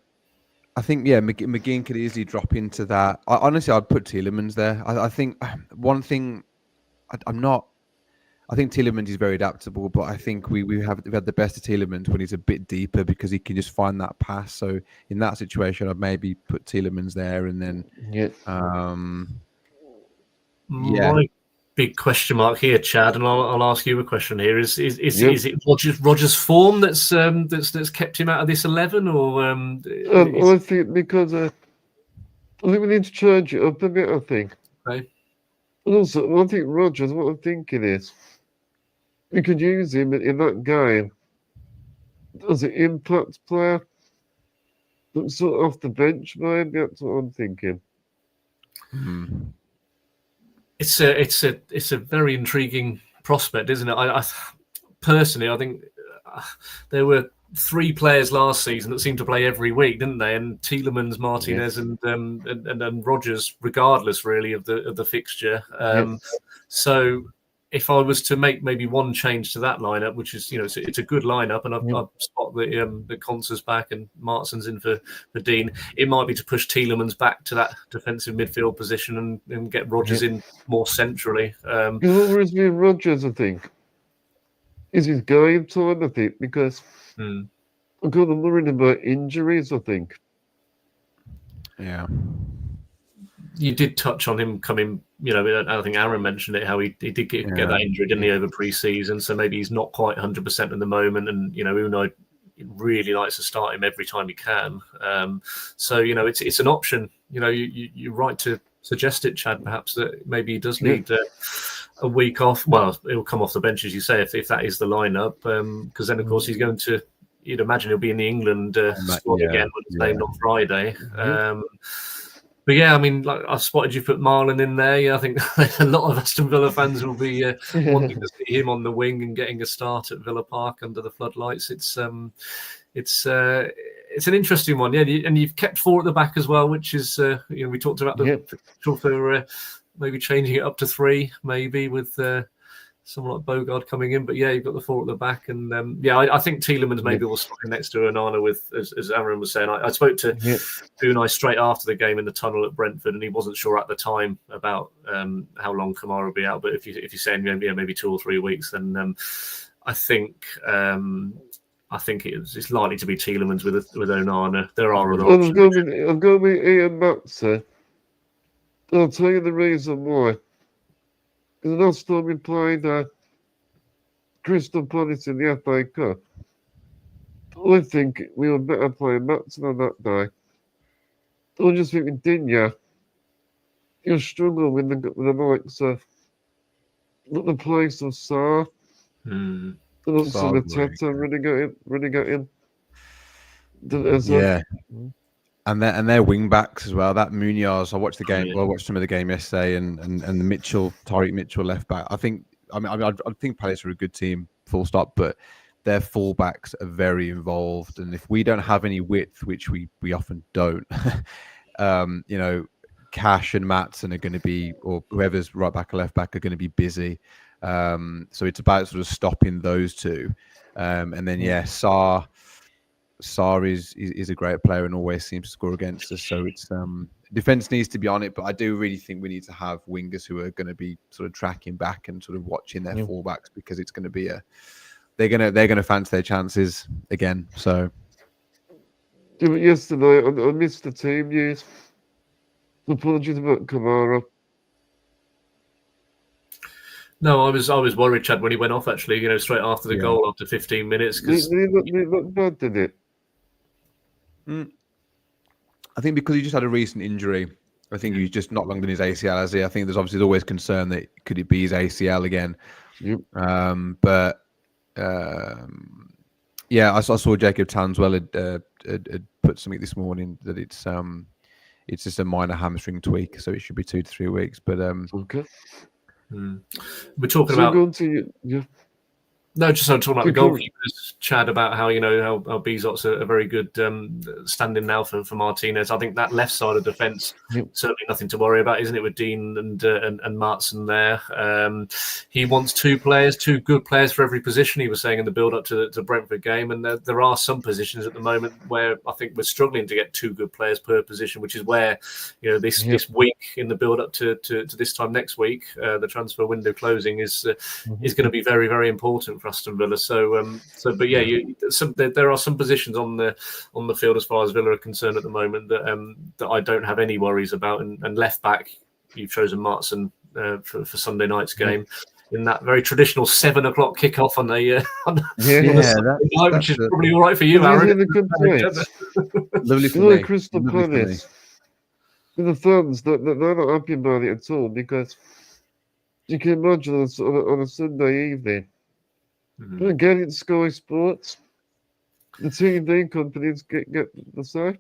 I think McGinn could easily drop into that. Honestly, I'd put Tielemans there. I think one thing I'm not. I think Tielemans is very adaptable, but I think we've had the best of Tielemans when he's a bit deeper because he can just find that pass. So in that situation, I'd maybe put Tielemans there, and then My big question mark here, Chad, and I'll ask you a question here: is it Rodgers' form that's kept him out of this 11, or I think because I think we need to change it up a bit. I think. Okay. And also, I think Rodgers. What I'm thinking is, we could use him in that game as an impact player, but sort of off the bench. Maybe that's what I'm thinking. It's a very intriguing prospect, isn't it? I personally, I think there were 3 players last season that seemed to play every week, didn't they? And Tielemans, Martinez, and Rodgers, regardless really of the fixture. So if I was to make maybe one change to that lineup, which is it's a good lineup, and I've spot that Concer's back and Martin's in for Dean, it might be to push Tielemans back to that defensive midfield position and get Rodgers in more centrally. What worries me with Rodgers, I think, is his game time. I think because I'm kind of worried about injuries. I think. Yeah. You did touch on him coming, I think Aaron mentioned it, how he did get that injury, didn't he, over pre-season? So maybe he's not quite 100% at the moment. And, Unai really likes to start him every time he can. So, it's an option. You're right to suggest it, Chad, perhaps that maybe he does need a week off. Well, he'll come off the bench, as you say, if that is the lineup. Because then, of course, he's going to, you'd imagine he'll be in the England squad again when it's named on Friday. But yeah, I mean, like I spotted you put Marlon in there. Yeah, I think a lot of Aston Villa fans will be wanting to see him on the wing and getting a start at Villa Park under the floodlights. It's an interesting one, yeah. And you've kept 4 at the back as well, which is we talked about the potential for maybe changing it up to 3, maybe with someone like Bogard coming in. But yeah, you've got the 4 at the back, and I think Tielemans maybe will slot in next to Onana with, as Aaron was saying. I spoke to Unai straight after the game in the tunnel at Brentford, and he wasn't sure at the time about how long Kamara will be out. But if you're saying maybe 2 or 3 weeks, then I think it's likely to be Tielemans with Onana. There are other options. I'm going with Ian Matson. I'll tell you the reason why. Because the last time we played Crystal Palace in the FA Cup, I think we were better playing Matson on that day. I just think with Digne, you'll struggle with the likes of the place of Sarr. And also Mateta really got in. And their wing backs as well. That Munoz, I watched the game. Well, I watched some of the game yesterday, and the Tariq Mitchell left back. I think Palace are a good team, full stop. But their fullbacks are very involved, and if we don't have any width, which we often don't, Cash and Matson are going to be, or whoever's right back or left back, are going to be busy. So it's about sort of stopping those two, and then Sarr is a great player and always seems to score against us. So it's defense needs to be on it, but I do really think we need to have wingers who are going to be sort of tracking back and sort of watching their fullbacks, because it's going to be they're going to fancy their chances again. So yesterday I missed the team news. Apologies about Kamara. No, I was worried, Chad, when he went off. Actually, straight after the goal, after 15 minutes. Because he looked bad, did it? I think because he just had a recent injury. I think he's just not longer than his ACL, has he? I think there's always concern that could it be his ACL again. I saw Jacob Tanswell had put something this morning that it's just a minor hamstring tweak, so it should be 2 to 3 weeks. But okay. We're talking about. No, just I'm talking about the Cool. goalkeepers, Chad, about how how Bezot's a very good stand-in now for Martinez. I think that left side of defence certainly nothing to worry about, isn't it? With Dean and Martson there, he wants two good players for every position. He was saying in the build-up to the Brentford game, and there are some positions at the moment where I think we're struggling to get two good players per position, which is where this week in the build-up to this time next week, the transfer window closing is going to be very, very important for Aston Villa. But yeah, there are some positions on the field as far as Villa are concerned at the moment that I don't have any worries about. And left back, you've chosen Martson for Sunday night's game in that very traditional 7 o'clock kickoff on a Sunday night, which is probably all right for you, Aaron. Lovely for me. Crystal Palace. The fans, they're not happy about it at all, because you can imagine on a Sunday evening. Again, it's Sky Sports. The TV companies get the say.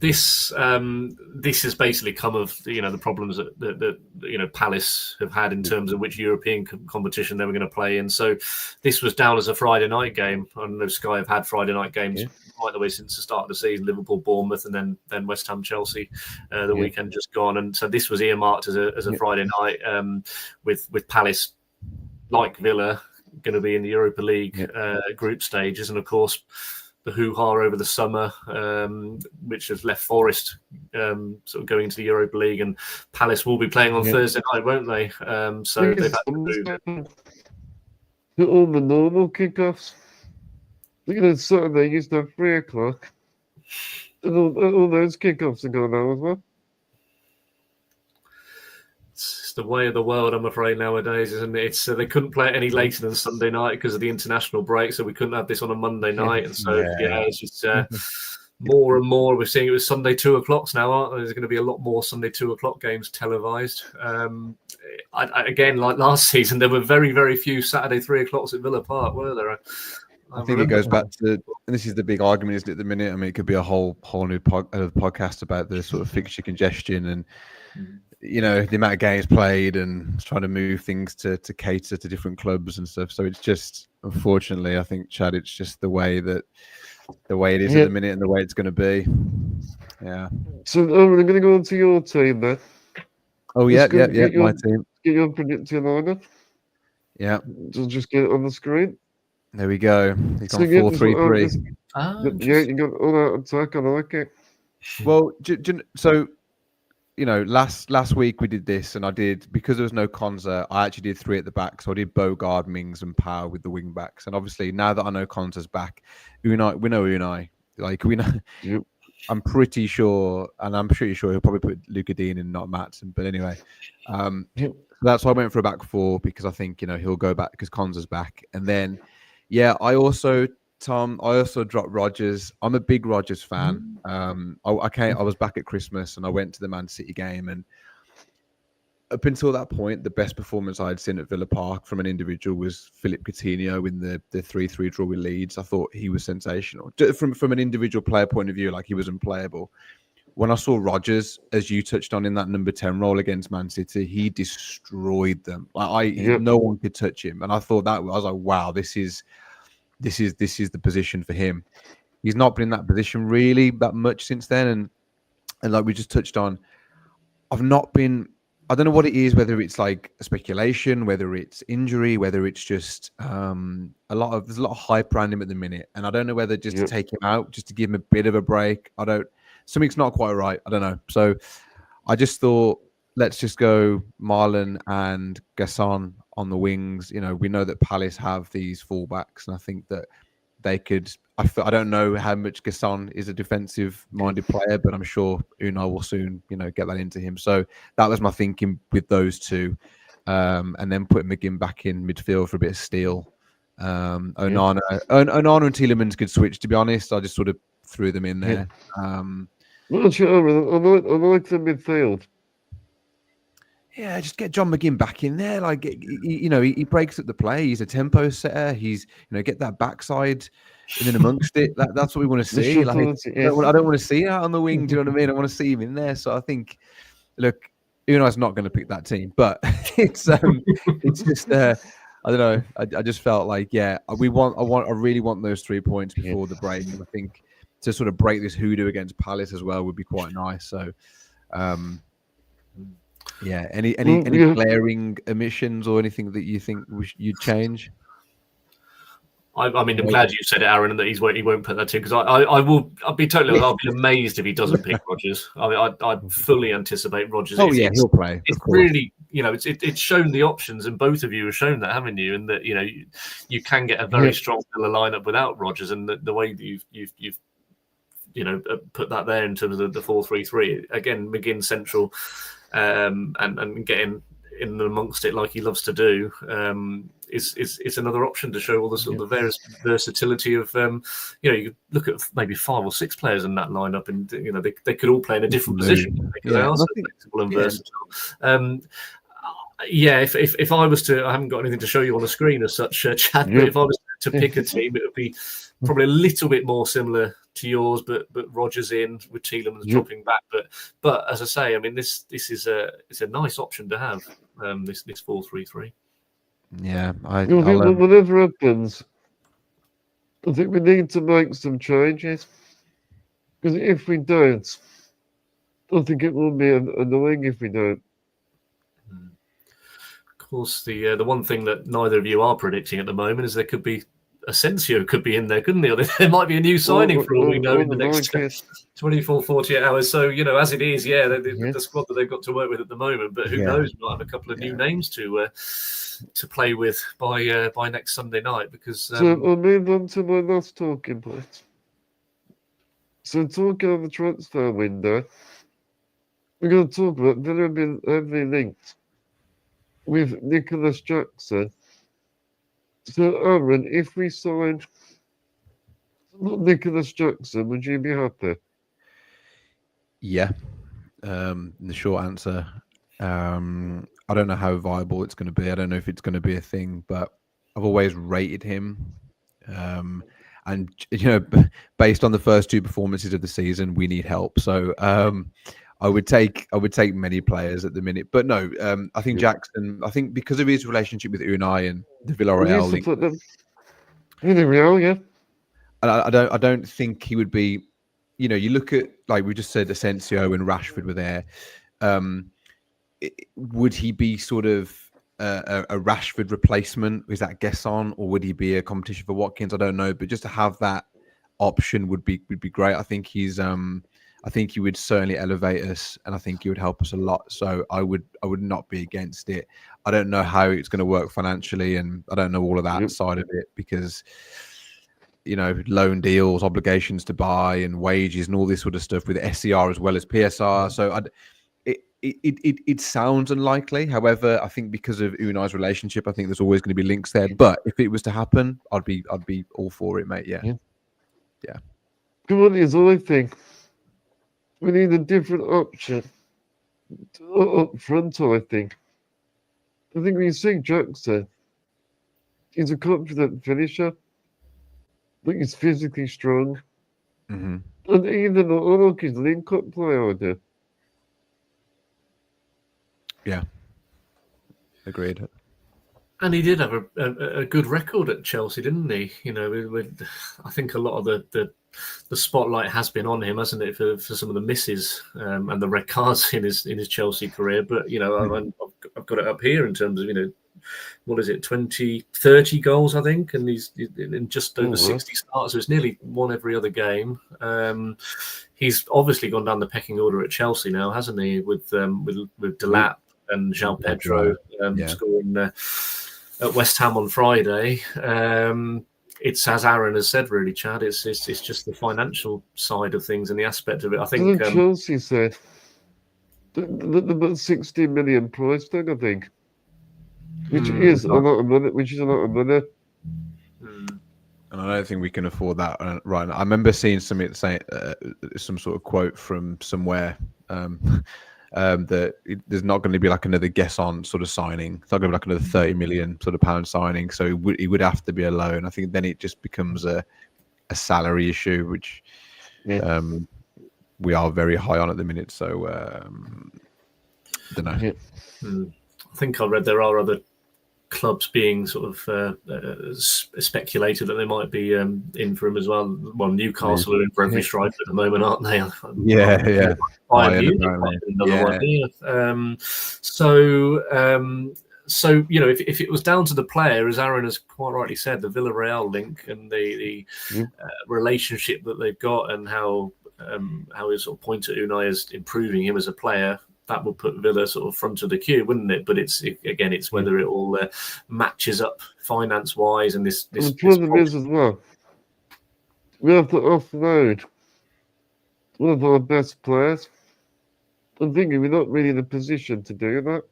This has basically come of the problems that Palace have had in terms of which European competition they were going to play in. So this was down as a Friday night game. I know Sky have had Friday night games right the way since the start of the season. Liverpool, Bournemouth, and then West Ham, Chelsea the weekend just gone. And so this was earmarked as a Friday night with Palace, like Villa, going to be in the Europa League group stages, and of course the hoo-ha over the summer, which has left Forest sort of going into the Europa League, and Palace will be playing on Thursday night, won't they? So they've had to move. All the normal kickoffs. Look at Saturday, used to have 3 o'clock. And all those kickoffs are gone now as well. It's the way of the world, I'm afraid, nowadays, isn't it? They couldn't play it any later than Sunday night because of the international break, so we couldn't have this on a Monday night. And so, it's just more and more. We're seeing it with Sunday 2 o'clocks now, aren't there? There's going to be a lot more Sunday 2 o'clock games televised. Again, like last season, there were very, very few Saturday 3 o'clocks at Villa Park, were there? I think it goes back to, and this is the big argument, isn't it, at the minute? I mean, it could be a whole new podcast about the sort of fixture congestion and the amount of games played and trying to move things to cater to different clubs and stuff. So it's just, unfortunately, I think, Chad, it's just the way it is at the minute and the way it's going to be. Yeah. So we're going to go on to your team then. Oh, my team. Get your predicted lineup. Yeah. Just get it on the screen. There we go. He's gone 4-3-3. You got all that attack. I like it. Well, so last week we did this, and I did, because there was no Konza, I actually did 3 at the back. So I did Bogard, Mings, and Power with the wing backs. And obviously, now that I know Konza's back, we know Unai. Like, we know. Yep. I'm pretty sure, and I'm pretty sure he'll probably put Luca Dean and not Maatson. But anyway, that's why I went for a back 4, because I think he'll go back because Konza's back. And then, I also dropped Rodgers. I'm a big Rodgers fan. I was back at Christmas and I went to the Man City game, and up until that point, the best performance I had seen at Villa Park from an individual was Philip Coutinho in the 3-3 draw with Leeds. I thought he was sensational. From an individual player point of view, like, he was unplayable. When I saw Rodgers, as you touched on, in that number 10 role against Man City, he destroyed them. No one could touch him. And I thought I was like, wow, this is the position for him. He's not been in that position really that much since then. And like we just touched on, I don't know what it is, whether it's like a speculation, whether it's injury, whether it's just there's a lot of hype around him at the minute. And I don't know whether just to take him out, just to give him a bit of a break. Something's not quite right. I don't know. So I just thought, let's just go Marlon and Gasson on the wings. We know that Palace have these fullbacks, and I think that they could. I don't know how much Gasson is a defensive-minded player, but I'm sure Unai will soon, get that into him. So that was my thinking with those two, and then put McGinn back in midfield for a bit of steel. Onana and Tielemans could switch. To be honest, I just sort of threw them in there. Well, sure, I like the midfield. Yeah, just get John McGinn back in there. Like, he breaks up the play. He's a tempo setter. He's, get that backside in and amongst it. That's what we want to see. Like, I don't want to see that on the wing. Do you know what I mean? I want to see him in there. So I think, look, Unai's not going to pick that team, but it's just I don't know. I just felt like, I really want those 3 points before the break, and I think to sort of break this hoodoo against Palace as well would be quite nice. So, any glaring omissions or anything that you think you'd change? I mean, I'm glad you said it, Aaron, and that he won't put that in, because I'll be totally honest, I'll be amazed if he doesn't pick Rodgers. I mean, I fully anticipate Rodgers. He'll play. It's really, it's shown the options, and both of you have shown that, haven't you? And that you can get a very strong Villa lineup without Rodgers, and the way that you've put that there in terms of the 4-3-3 again, McGinn central, and getting in amongst it like he loves to do, is another option to show all the sort of the various versatility of you look at maybe 5 or 6 players in that lineup, and they could all play in a different position because they are so flexible and versatile. If I was to, I haven't got anything to show you on the screen as such, Chad, but if I was to pick a team, it would be probably a little bit more similar to yours, but Rodgers in with Tielemans dropping back. But as I say, I mean, this is it's a nice option to have, this 4-3-3. Yeah, whatever happens, I think we need to make some changes, because if we don't, I think it will be annoying if we don't. Of course, the one thing that neither of you are predicting at the moment is there could be Asensio could be in there, couldn't he? There might be a new signing for all we know in the next 24, 48 hours. So, as it is, the squad that they've got to work with at the moment, but who knows, we might have a couple of new names to play with by next Sunday night. Because so I'll move on to my last talking point. So talking of the transfer window, we're going to talk about Villa have been heavily linked with Nicholas Jackson. So, Aaron, if we signed Nicholas Jackson, would you be happy? Yeah. The short answer, I don't know how viable it's going to be. I don't know if it's going to be a thing, but I've always rated him. And, based on the first 2 performances of the season, we need help. So, I would take many players at the minute, but no, I think Jackson. I think because of his relationship with Unai and the Villarreal link, I don't think he would be. You look at, like we just said, Asensio and Rashford were there. Would he be sort of a Rashford replacement? Is that Gesson, or would he be a competition for Watkins? I don't know, but just to have that option would be great. I think he's. I think he would certainly elevate us, and I think he would help us a lot. So I would not be against it. I don't know how it's going to work financially, and I don't know all of that side of it, because loan deals, obligations to buy, and wages, and all this sort of stuff with SCR as well as PSR. So it sounds unlikely. However, I think because of Unai's relationship, I think there's always going to be links there. But if it was to happen, I'd be all for it, mate. Yeah. Come on, is I think. We need a different option up front, I think. I think when you see Jackson, he's a confident finisher. I think he's physically strong. Mm-hmm. And even I like his link-up play idea. Yeah. Agreed. And he did have a good record at Chelsea, didn't he? I think a lot of the spotlight has been on him, hasn't it, for some of the misses and the red cards in his Chelsea career. But I've got it up here in terms of what is it, 30 goals, I think, and he's in just over 60 starts, so it's nearly one every other game. He's obviously gone down the pecking order at Chelsea now, hasn't he? With Delap and João Pedro scoring at West Ham on Friday. It's, as Aaron has said, really, Chad. It's just the financial side of things and the aspect of it. I think Chelsea said about 60 million price tag, I think, which is a lot of money. And I don't think we can afford that right now. I remember seeing something saying some sort of quote from somewhere. That there's not going to be like another Gesson sort of signing. It's not going to be like another 30 million sort of pound signing. So it would have to be a loan. I think then it just becomes a salary issue, which we are very high on at the minute. So don't know. I think I read there are other clubs being sort of speculated that they might be in for him as well. Well, Newcastle are in for every striker at the moment, aren't they? Yeah. Bayern Munich might be another one. Yeah. So if it was down to the player, as Aaron has quite rightly said, the Villarreal link and the relationship that they've got, and how his sort of point at Unai is improving him as a player, that would put Villa sort of front of the queue, wouldn't it? But it's whether it all matches up finance wise, and this. The problem is as well, we have to offload one of our best players. I'm thinking we're not really in a position to do that.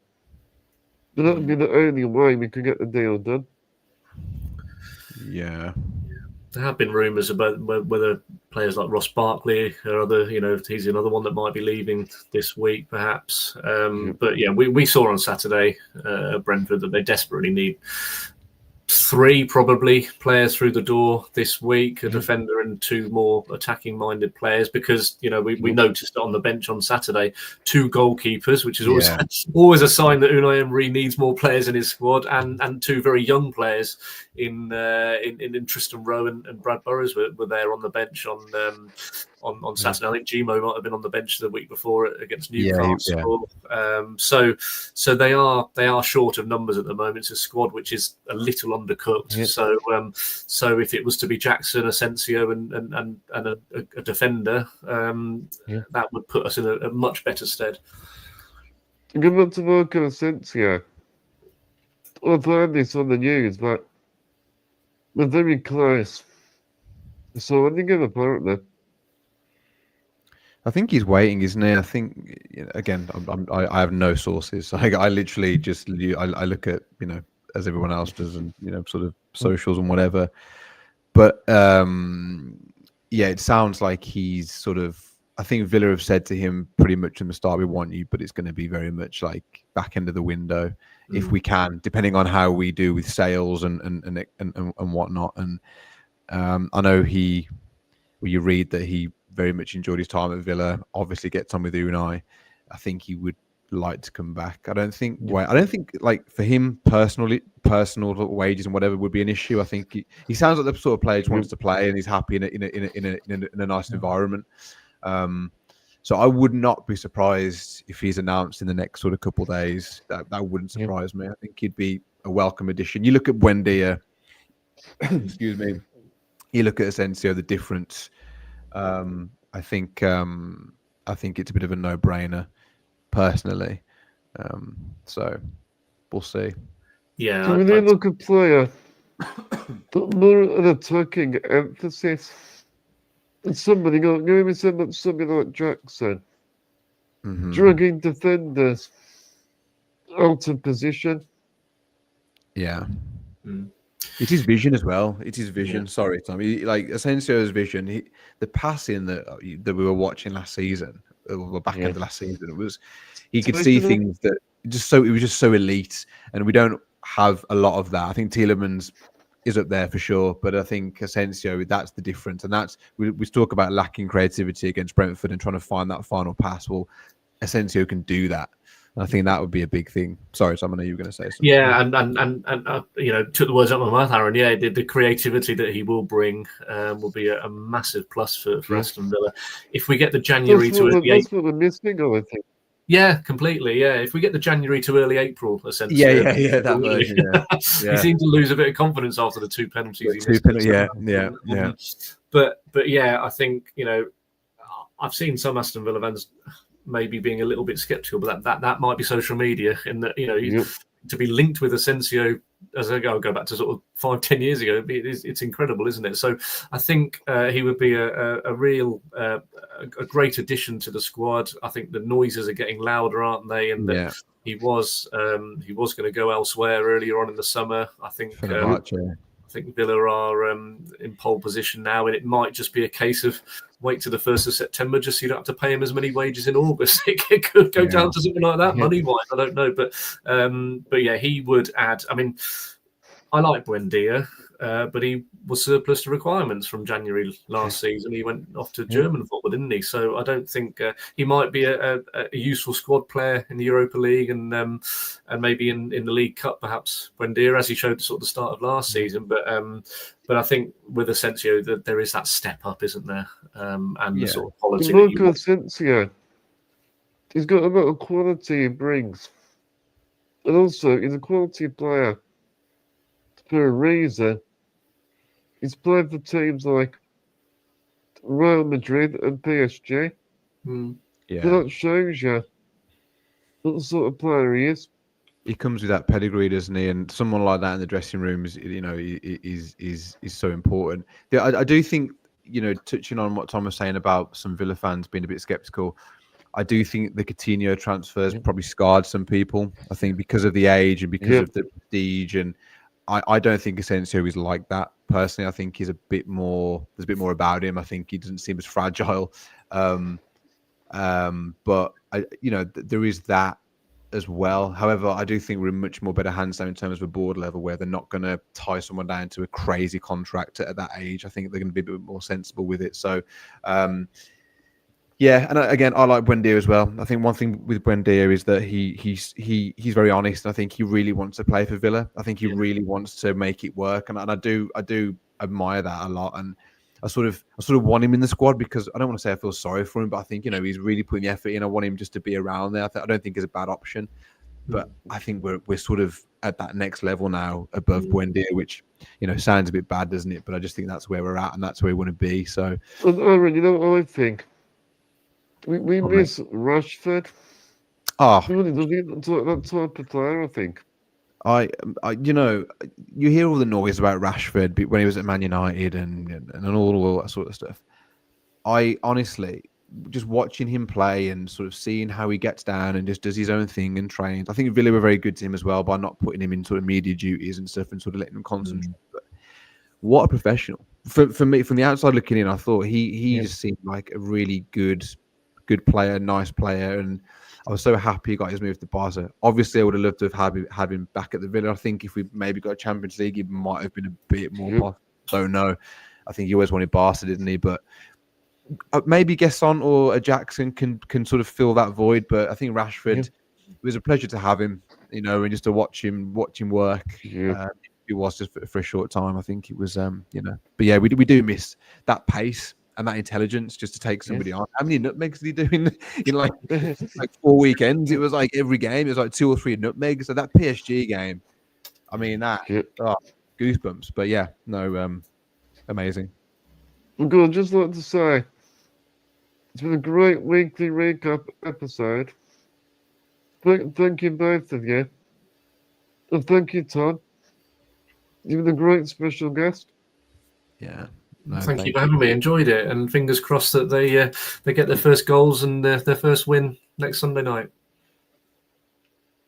But that would be the only way we could get the deal done. Yeah. There have been rumours about whether players like Ross Barkley or other, if he's another one that might be leaving this week, perhaps. But yeah, we saw on Saturday at Brentford that they desperately need 3 probably players through the door this week, a defender and 2 more attacking minded players, because we noticed on the bench on Saturday 2 goalkeepers, which is always a sign that Unai Emery needs more players in his squad, and 2 very young players in Tristan Rowe and Brad Burrows were there on the bench on Saturday. I think Gmo might have been on the bench the week before against Newcastle. So they are short of numbers at the moment. It's a squad which is a little undercooked. So if it was to be Jackson, Asensio, and a defender, that would put us in a much better stead. Good luck to Marco Asensio. I've heard this on the news, but we're very close. So I think apparently. I think he's waiting, isn't he? I think, again, I have no sources. I literally just I look at, as everyone else does, and sort of socials and whatever. But it sounds like he's sort of. I think Villa have said to him pretty much from the start, we want you, but it's going to be very much like back end of the window, if we can, depending on how we do with sales and whatnot. And I know you read that he very much enjoyed his time at Villa. Obviously, gets on with Unai. I think he would like to come back. I don't think like for him personal wages and whatever would be an issue. I think he sounds like the sort of player who wants to play and he's happy in a nice environment. So I would not be surprised if he's announced in the next sort of couple of days. That wouldn't surprise me. I think he'd be a welcome addition. You look at Buendia, excuse me. You look at Asensio, the difference. I think it's a bit of a no-brainer, personally. So we'll see. Yeah. So when they look at player, more an attacking emphasis. And somebody something like Jackson, dragging defenders out of position. Yeah. It's his vision as well. It's his vision. Yeah. Sorry, Tom. Like Asensio's vision, the passing that we were watching last season, or back end of last season, he could see things that it was just so elite, and we don't have a lot of that. I think Tielemans is up there for sure, but I think Asensio, that's the difference, and that's we talk about lacking creativity against Brentford and trying to find that final pass. Well, Asensio can do that. I think that would be a big thing. Sorry, Tom, I know you were going to say something. Yeah, and took the words out of my mouth, Aaron. Yeah, the creativity that he will bring will be a massive plus for Aston Villa. If we get the January to early April, that's what we're missing, I think. Yeah, completely. Yeah, if we get the January to early April, essentially. Yeah, that version. Yeah. He seemed to lose a bit of confidence after the 2 penalties. Yeah. But yeah, I think I've seen some Aston Villa fans maybe being a little bit sceptical, but that might be social media, in that to be linked with Asensio, as I go back to sort of 5-10 years ago, it's incredible, isn't it? So I think he would be a real a great addition to the squad. I think the noises are getting louder, aren't they? And that he was going to go elsewhere earlier on in the summer. I think Villa are in pole position now, and it might just be a case of wait till the 1st of September just so you don't have to pay him as many wages in August. It could go down to something like that, money-wise. I don't know. But yeah, he would add. I mean, I like Buendia. but he was surplus to requirements from January last season. He went off to German football, didn't he? So I don't think he might be a useful squad player in the Europa League and maybe in the League Cup, perhaps, Buendia, as he showed sort of the start of last season. But I think with Asensio, that there is that step up, isn't there? And the sort of quality. Marco Asensio, he's got a lot of quality he brings. And also, he's a quality player for a reason. He's played for teams like Real Madrid and PSG. Yeah. So that shows you what sort of player he is. He comes with that pedigree, doesn't he? And someone like that in the dressing room is, is so important. I do think, touching on what Tom was saying about some Villa fans being a bit sceptical, I do think the Coutinho transfers probably scarred some people. I think because of the age and because of the prestige, and I don't think Asensio is like that personally. I think he's there's a bit more about him. I think he doesn't seem as fragile. But there is that as well. However, I do think we're in much more better hands now in terms of a board level, where they're not going to tie someone down to a crazy contract at that age. I think they're going to be a bit more sensible with it. So, and again, I like Buendia as well. I think one thing with Buendia is that he's very honest. I think he really wants to play for Villa. I think he really wants to make it work, and I do admire that a lot. And I sort of want him in the squad because I don't want to say I feel sorry for him, but I think he's really putting the effort in. I want him just to be around there. I don't think it's a bad option, but I think we're sort of at that next level now above Buendia, which sounds a bit bad, doesn't it? But I just think that's where we're at, and that's where we want to be. So, Aaron, I think we miss Rashford. Really, that type of player, I think. I you hear all the noise about Rashford when he was at Man United and all that sort of stuff. I honestly, just watching him play and sort of seeing how he gets down and just does his own thing and trains. I think Villa were very good to him as well by not putting him in sort of media duties and stuff and sort of letting him concentrate. But what a professional! For me, from the outside looking in, I thought he just seemed like a really good player, nice player, and I was so happy he got his move to Barca. Obviously, I would have loved to have had him back at the Villa. I think if we maybe got a Champions League, he might have been a bit more possible. Don't know. I think he always wanted Barca, didn't he? But maybe Gesson or a Jackson can sort of fill that void. But I think Rashford, it was a pleasure to have him, and just to watch him work. It was just for a short time. I think it was, But yeah, we do miss that pace and that intelligence just to take somebody on. How many nutmegs did he do in like 4 weekends? It was like every game. It was like 2 or 3 nutmegs. So that PSG game, I mean, goosebumps. But yeah, no, amazing. Well, I'd just like to say, it's been a great weekly recap episode. Thank you both of you. And thank you, Tom. You've been a great special guest. Yeah. No, thank you for having me. Enjoyed it, and fingers crossed that they get their first goals and their first win next Sunday night.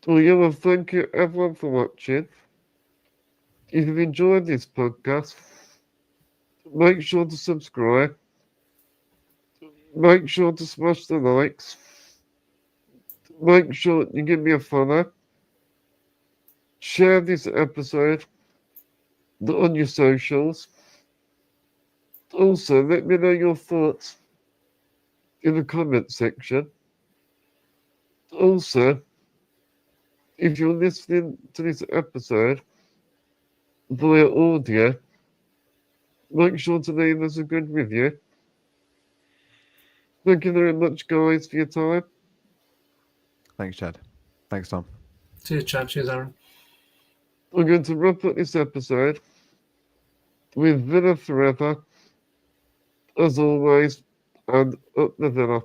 Well, thank you everyone for watching. If you've enjoyed this podcast, make sure to subscribe. Make sure to smash the likes. Make sure you give me a follow. Share this episode on your socials. Also, let me know your thoughts in the comment section. Also, if you're listening to this episode via audio, make sure to leave us a good review. Thank you very much, guys, for your time. Thanks, Chad. Thanks, Tom. Cheers, Chad. Cheers, Aaron. I'm going to wrap up this episode with Villa forever, as always, and up the Villa.